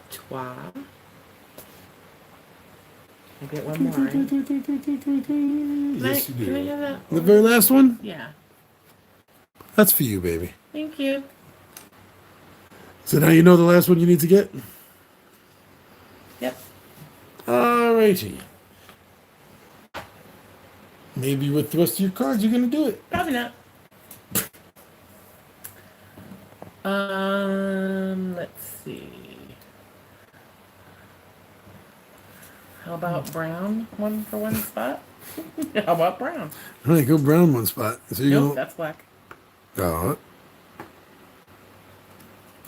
Speaker 2: 2. I'll get 1 more. Right?
Speaker 1: Yes, you
Speaker 2: Can I
Speaker 1: do.
Speaker 2: have that?
Speaker 1: The very last one?
Speaker 2: Yeah.
Speaker 1: That's for you, baby.
Speaker 2: Thank you.
Speaker 1: So now you know the last one you need to get?
Speaker 2: Yep.
Speaker 1: Alrighty. Maybe with the rest of your cards you're going to do it.
Speaker 2: Probably not. Let's see. How about brown? 1 for 1 spot? How about brown?
Speaker 1: All right, go brown 1 spot. So you
Speaker 2: Nope, that's black.
Speaker 1: Oh,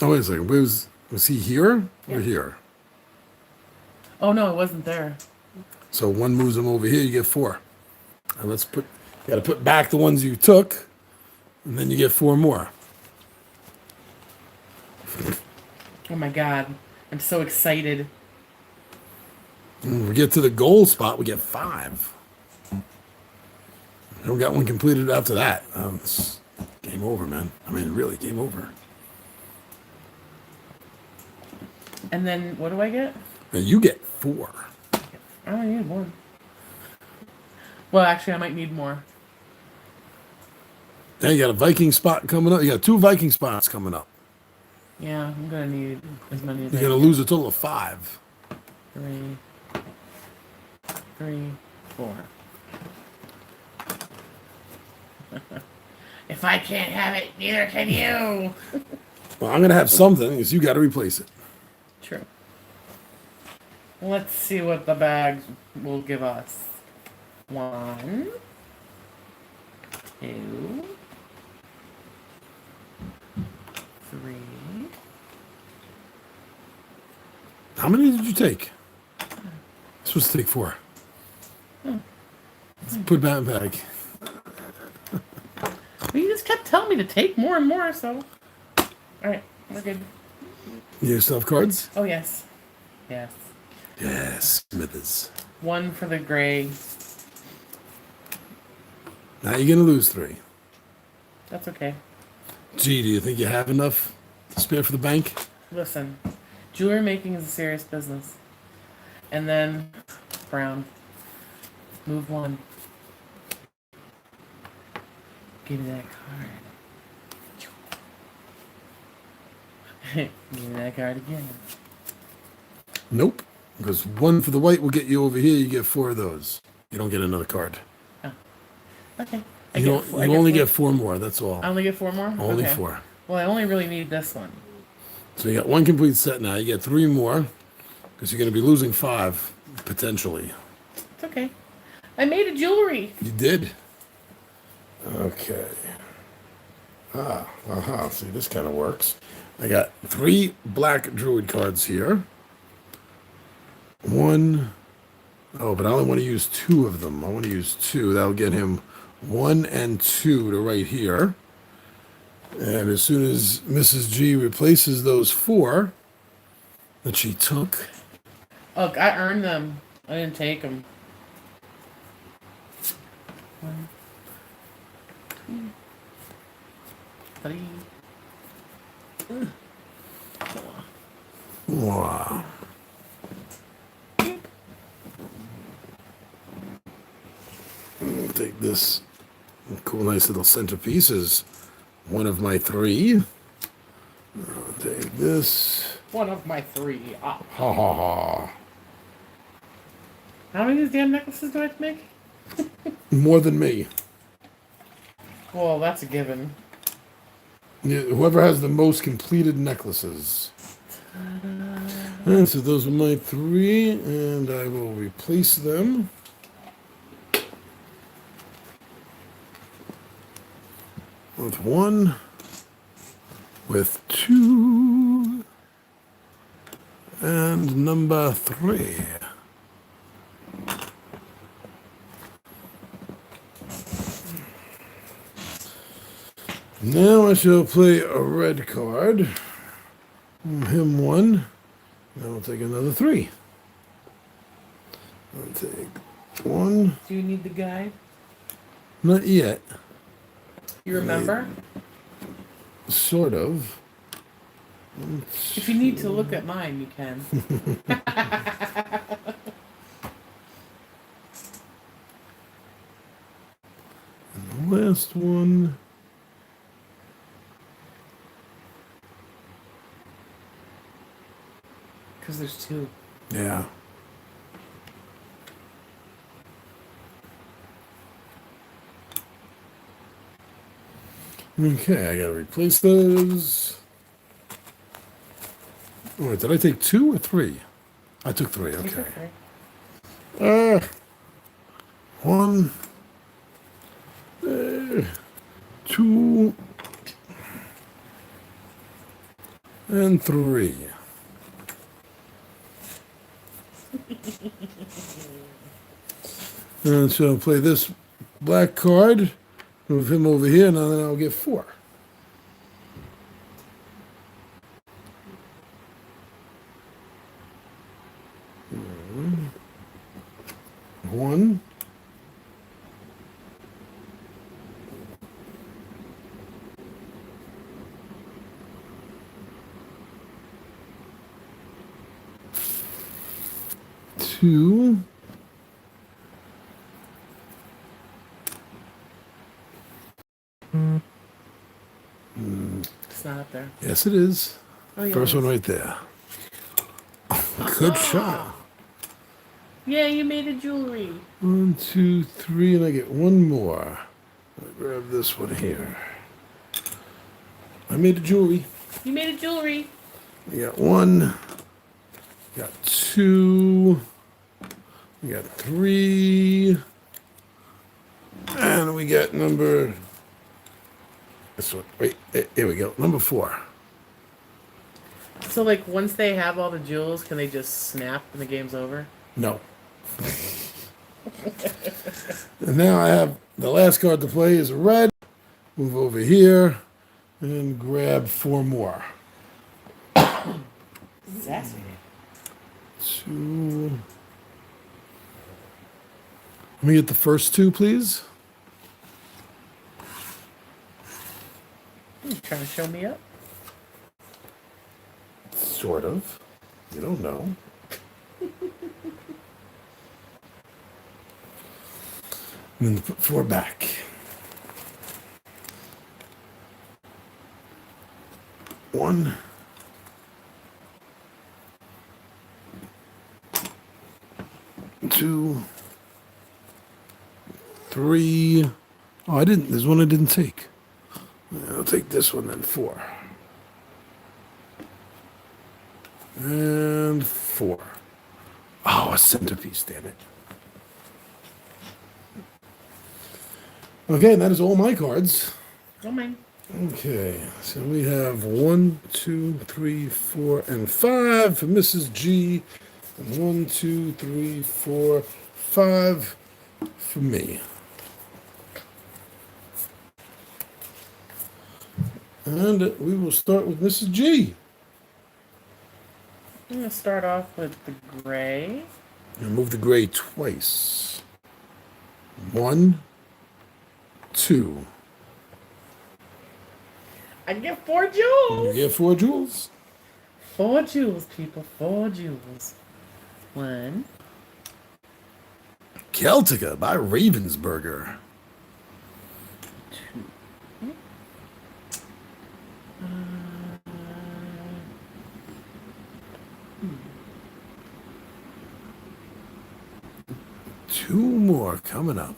Speaker 1: wait a second. Was he here or
Speaker 2: Yeah.
Speaker 1: here?
Speaker 2: Oh no, it wasn't there.
Speaker 1: So one moves them over here, you get 4. And let's put, you got to put back the ones you took, and then you get 4 more.
Speaker 2: Oh my god. I'm so excited.
Speaker 1: When we get to the goal spot, we get 5. And we got one completed after that. It's game over, man. I mean, really, game over.
Speaker 2: And then what do I get?
Speaker 1: And you get 4.
Speaker 2: I only need 1. Well, actually, I might need more.
Speaker 1: Now you got a Viking spot coming up. You got 2 Viking spots coming up.
Speaker 2: Yeah, I'm gonna need as many as
Speaker 1: You're
Speaker 2: I
Speaker 1: going to
Speaker 2: can.
Speaker 1: lose a total of 5.
Speaker 2: 3, 4. If I can't have it, neither can you.
Speaker 1: Well, I'm going to have something, because you got to replace it.
Speaker 2: True. Let's see what the bags will give us. 1, 2, 3.
Speaker 1: How many did you take? Supposed to take 4. Let's put that back.
Speaker 2: Well, you just kept telling me to take more and more, so. Alright, we're good.
Speaker 1: You still have cards?
Speaker 2: Oh, yes. Yes.
Speaker 1: Yes, Smithers.
Speaker 2: 1 for the gray.
Speaker 1: Now you're going to lose 3.
Speaker 2: That's okay.
Speaker 1: Gee, do you think you have enough to spare for the bank?
Speaker 2: Listen, jewelry making is a serious business. And then, brown. Move 1. Give me that card. Give me that card again.
Speaker 1: Nope. Because 1 for the white will get you over here. You get 4 of those. You don't get another card.
Speaker 2: Oh. Okay.
Speaker 1: You only get 4 more. That's all.
Speaker 2: I only get 4 more?
Speaker 1: Only
Speaker 2: Okay.
Speaker 1: 4.
Speaker 2: Well, I only really need this one.
Speaker 1: So you got 1 complete set now. You get 3 more. Because you're going to be losing 5, potentially.
Speaker 2: It's okay. I made a jewelry.
Speaker 1: You did? Okay. See, this kind of works. I got 3 black druid cards here. 1. Oh, but I only want to use 2 of them. I want to use 2. That'll get him 1 and 2 to right here. And as soon as Mrs. G replaces those 4 that she took.
Speaker 2: Oh, I earned them. I didn't take them. 1, 2, 3.
Speaker 1: Wow. I'll take this cool, nice little centerpiece as one of my 3. I'll take this.
Speaker 2: One of my 3. Ah.
Speaker 1: Ha ha ha.
Speaker 2: How many of these damn necklaces do I have to make?
Speaker 1: More than me.
Speaker 2: Well, that's a given.
Speaker 1: Yeah, whoever has the most completed necklaces. And so those are my 3, and I will replace them. With 1, with 2, and number 3. Now I shall play a red card. Him 1. Now I'll take another 3. I'll take 1.
Speaker 2: Do you need the guide?
Speaker 1: Not yet.
Speaker 2: You remember?
Speaker 1: Sort of.
Speaker 2: If you need to look at mine, you can.
Speaker 1: And the last one.
Speaker 2: Because there's 2.
Speaker 1: Yeah. Okay, I gotta replace those. Oh, wait, did I take 2 or 3? I took 3, okay. 1, 2, and 3. And so I'll play this black card, move him over here, and then I'll get 4. One. Two.
Speaker 2: It's not up there.
Speaker 1: Yes, it is.
Speaker 2: Oh, yeah,
Speaker 1: First
Speaker 2: it
Speaker 1: one
Speaker 2: is.
Speaker 1: right there. Good shot.
Speaker 2: Yeah, you made a jewelry.
Speaker 1: 1, 2, 3, and I get one more. I'll grab this one here. I made a jewelry.
Speaker 2: You made a jewelry.
Speaker 1: We got 1. Got 2. We got 3. And we got number. This one. Wait, here we go. Number 4.
Speaker 2: So, like, once they have all the jewels, can they just snap and the game's over?
Speaker 1: No. And now I have the last card to play is red. Move over here and grab 4 more.
Speaker 2: Sassy.
Speaker 1: 2. Let me get the first 2, please.
Speaker 2: You trying to show me up?
Speaker 1: Sort of. You don't know. And then put 4 back. One. 2. 3. Oh, I didn't. There's one I didn't take. I'll take this one then. 4. And 4. Oh, a centerpiece, damn it. Okay, and that is all my cards.
Speaker 2: Oh, mine.
Speaker 1: Okay, so we have 1, 2, 3, 4, and 5 for Mrs. G. And 1, 2, 3, 4, 5 for me. And we will start with Mrs. G.
Speaker 2: I'm going to start off with the gray.
Speaker 1: And move the gray twice. 1, 2.
Speaker 2: I get 4 jewels.
Speaker 1: You get 4 jewels.
Speaker 2: 4 jewels, people. 4 jewels. 1.
Speaker 1: Celtica by Ravensburger.
Speaker 2: 2.
Speaker 1: 2 more coming up.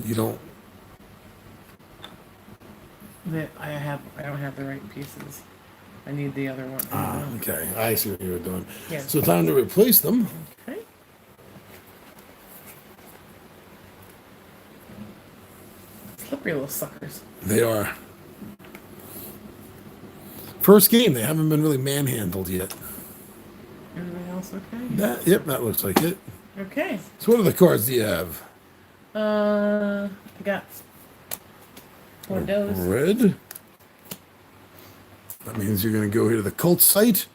Speaker 1: You don't.
Speaker 2: I don't have the right pieces. I need the other one.
Speaker 1: Ah, okay. I see what you were doing.
Speaker 2: Yeah.
Speaker 1: So time to replace them.
Speaker 2: Okay. Slippery little suckers.
Speaker 1: They are. First game, they haven't been really manhandled yet.
Speaker 2: Everything else okay?
Speaker 1: Yep, that looks like it.
Speaker 2: Okay.
Speaker 1: So what other cards do you have?
Speaker 2: I got 4 does.
Speaker 1: Red. That means you're going to go here to the cult site,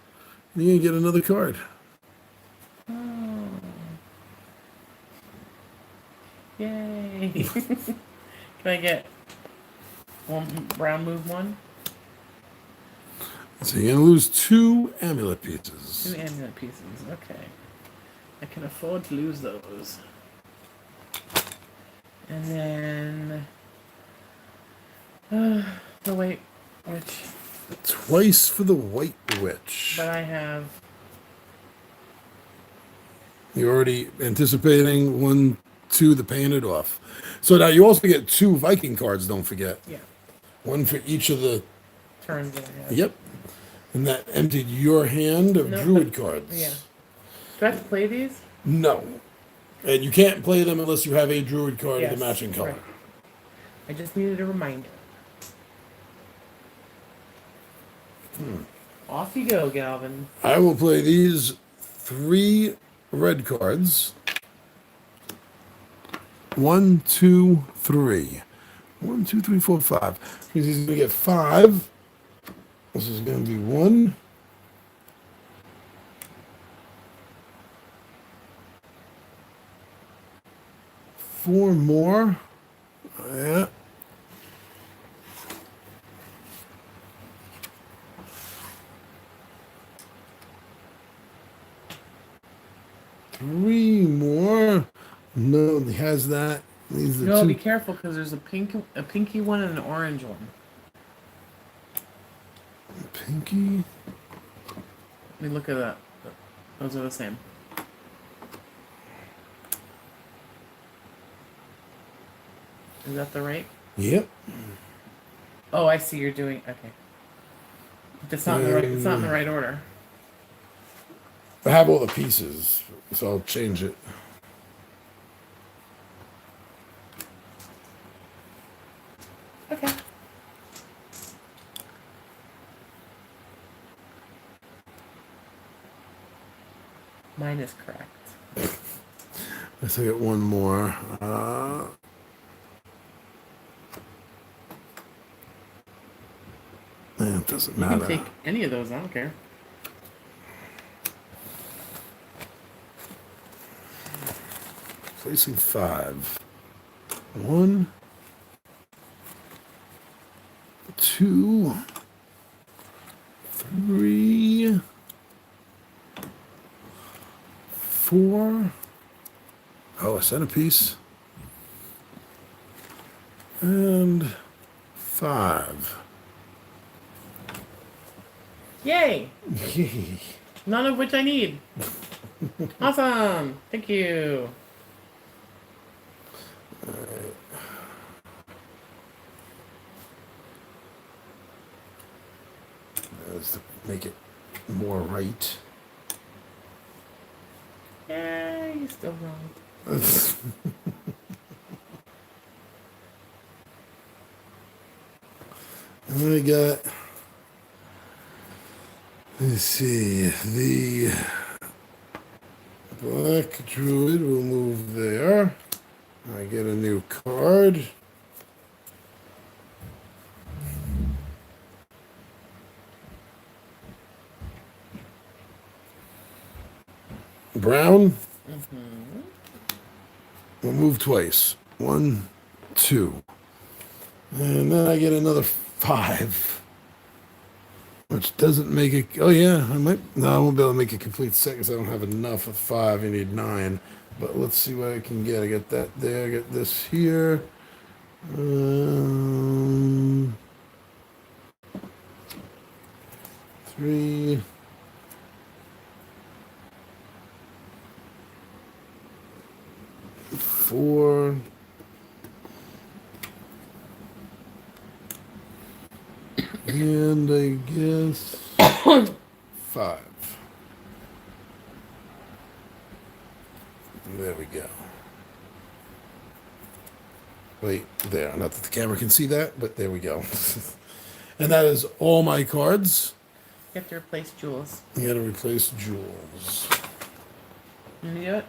Speaker 1: and you're going to get another card.
Speaker 2: Oh. Yay. Can I get one brown move 1?
Speaker 1: So you're going to lose 2 amulet pieces.
Speaker 2: 2 amulet pieces. Okay. I can afford to lose those. And then the white witch.
Speaker 1: Twice for the white witch.
Speaker 2: But I have
Speaker 1: You're already anticipating 1, 2, the paying it off. So now you also get 2 Viking cards, don't forget.
Speaker 2: yeah
Speaker 1: 1 for each of the.
Speaker 2: turns that I have.
Speaker 1: Yep. And that emptied your hand of
Speaker 2: No,
Speaker 1: druid
Speaker 2: but-
Speaker 1: cards.
Speaker 2: Yeah. Do I have to play these?
Speaker 1: No. And you can't play them unless you have a druid card of
Speaker 2: Yes,
Speaker 1: the matching color.
Speaker 2: right. I just needed a reminder. Off you go, Galvin.
Speaker 1: I will play these 3 red cards. 1, 2, 3. 1, 2, 3, 4, 5. Because he's going to get 5. This is going to be 1. Four more. Yeah. Three more. No, he has that. These are
Speaker 2: No,
Speaker 1: two.
Speaker 2: be careful because there's a pinky one and an orange one.
Speaker 1: Pinky.
Speaker 2: Let me look at that. Those are the same. Is that the right?
Speaker 1: Yep.
Speaker 2: Oh, I see. You're doing okay. It's not in the right. It's not in the right order.
Speaker 1: I have all the pieces, so I'll change it.
Speaker 2: Okay. Mine is correct.
Speaker 1: Let's get one more. It doesn't
Speaker 2: You
Speaker 1: matter.
Speaker 2: can take any of those. I don't care.
Speaker 1: Placing 5. 1, 2, 3, 4. Oh, a centerpiece. And 5.
Speaker 2: Yay!
Speaker 1: Yay.
Speaker 2: None of which I need. Awesome. Thank you.
Speaker 1: Let's make it more right.
Speaker 2: Yeah, you're still wrong.
Speaker 1: And I got, let's see, the black druid will move there. I get a new card. Brown. We'll move twice. 1, 2. And then I get another 5. Which doesn't make it. Oh, yeah. I might. No, I won't be able to make a complete set because I don't have enough of 5. You need 9. But let's see what I can get. I get that there. I get this here. 3. 4. And I guess 5. There we go. Wait, there. Not that the camera can see that, but there we go. And that is all my cards.
Speaker 2: You have to replace Jules.
Speaker 1: You gotta replace jewels.
Speaker 2: You need it?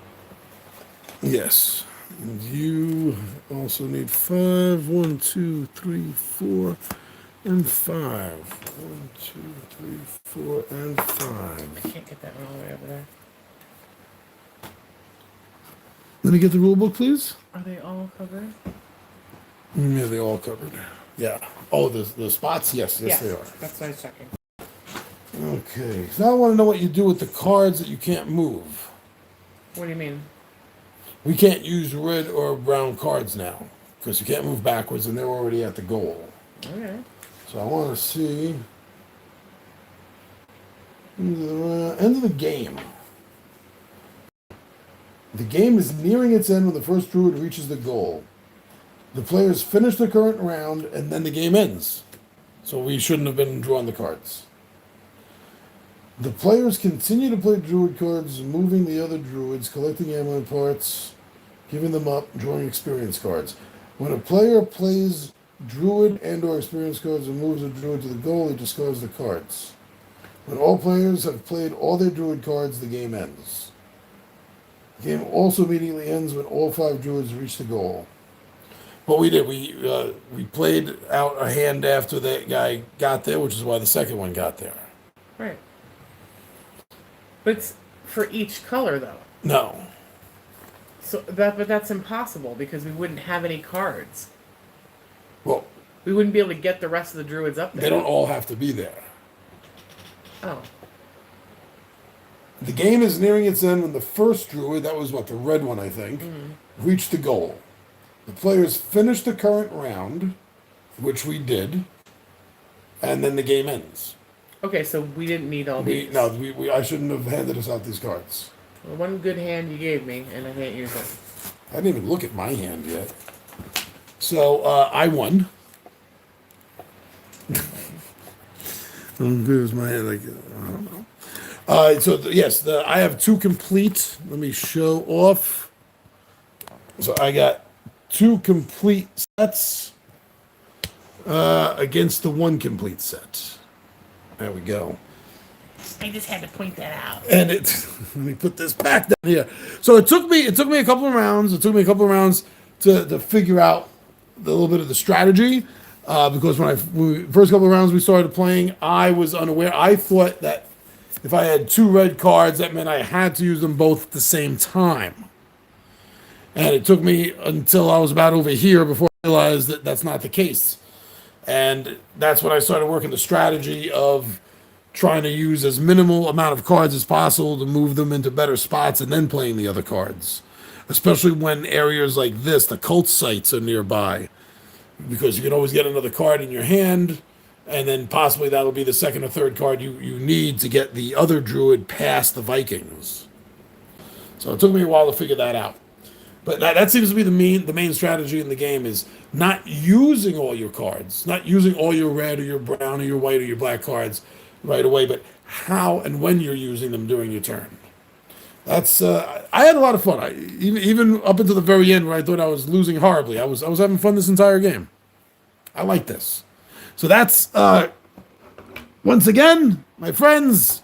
Speaker 1: Yes. And you also need 5. 1, 2, 3, 4, and 5. 1, 2, 3, 4, and 5.
Speaker 2: I can't get that one all the way over there.
Speaker 1: Let me get the rule book, please.
Speaker 2: Are they all covered?
Speaker 1: Yeah, they all covered. Yeah. Oh, the spots? Yes, they are.
Speaker 2: That's what I was checking.
Speaker 1: Okay. So now I want to know what you do with the cards that you can't move.
Speaker 2: What do you mean?
Speaker 1: We can't use red or brown cards now because you can't move backwards and they're already at the goal.
Speaker 2: Okay.
Speaker 1: So I want to see end of the game. The game is nearing its end when the first druid reaches the goal. The players finish the current round and then the game ends. So we shouldn't have been drawing the cards. The players continue to play druid cards, moving the other druids, collecting amulet parts, giving them up, drawing experience cards. When a player plays druid and or experience cards and moves a druid to the goal, he discards the cards. When all players have played all their druid cards, the game ends. The game also immediately ends when all 5 druids reach the goal. What we did, we played out a hand after that guy got there, which is why the second one got there.
Speaker 2: Right. But it's for each color, though.
Speaker 1: No.
Speaker 2: But that's impossible because we wouldn't have any cards.
Speaker 1: Well,
Speaker 2: We wouldn't be able to get the rest of the druids up there.
Speaker 1: they don't all have to be there.
Speaker 2: Oh.
Speaker 1: The game is nearing its end when the first druid, that was what, the red one, I think, reached the goal. The players finish the current round, which we did, and then the game ends.
Speaker 2: Okay, so we didn't need all these.
Speaker 1: I shouldn't have handed us out these cards.
Speaker 2: Well, one good hand you gave me, and I can't use it.
Speaker 1: I didn't even look at my hand yet. So, I won. Here's my hand. Like, I don't know. Yes, I have 2 complete. Let me show off. So I got 2 complete sets against the 1 complete set. There we go.
Speaker 2: I just had to point that out.
Speaker 1: And let me put this back down here. So it took me a couple of rounds. It took me a couple of rounds to figure out a little bit of the strategy. Because first couple of rounds we started playing, I was unaware. I thought that if I had 2 red cards, that meant I had to use them both at the same time. And it took me until I was about over here before I realized that that's not the case. And that's when I started working the strategy of trying to use as minimal amount of cards as possible to move them into better spots and then playing the other cards. Especially when areas like this, the cult sites, are nearby. Because you can always get another card in your hand, and then possibly that'll be the second or third card you need to get the other druid past the Vikings. So it took me a while to figure that out. But that seems to be the main strategy in the game, is not using all your cards, not using all your red or your brown or your white or your black cards right away, but how and when you're using them during your turn. That's I had a lot of fun. Even up until the very end, where I thought I was losing horribly, I was having fun this entire game. I like this. So that's once again, my friends,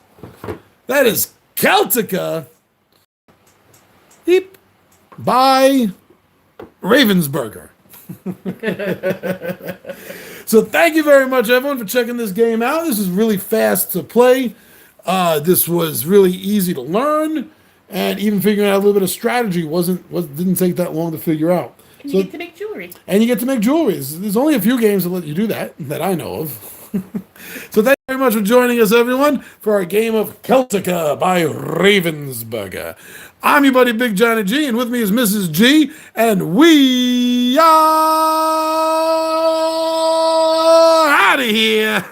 Speaker 1: that is Celtica. Beep. By Ravensburger. So thank you very much, everyone, for checking this game out. This is really fast to play. This was really easy to learn, and even figuring out a little bit of strategy didn't take that long to figure out.
Speaker 2: And you get to make jewelry.
Speaker 1: And you get to make jewelry. There's only a few games that let you do that I know of. So thank you very much for joining us, everyone, for our game of Celtica by Ravensburger. I'm your buddy Big Johnny G, and with me is Mrs. G, and we are out of here.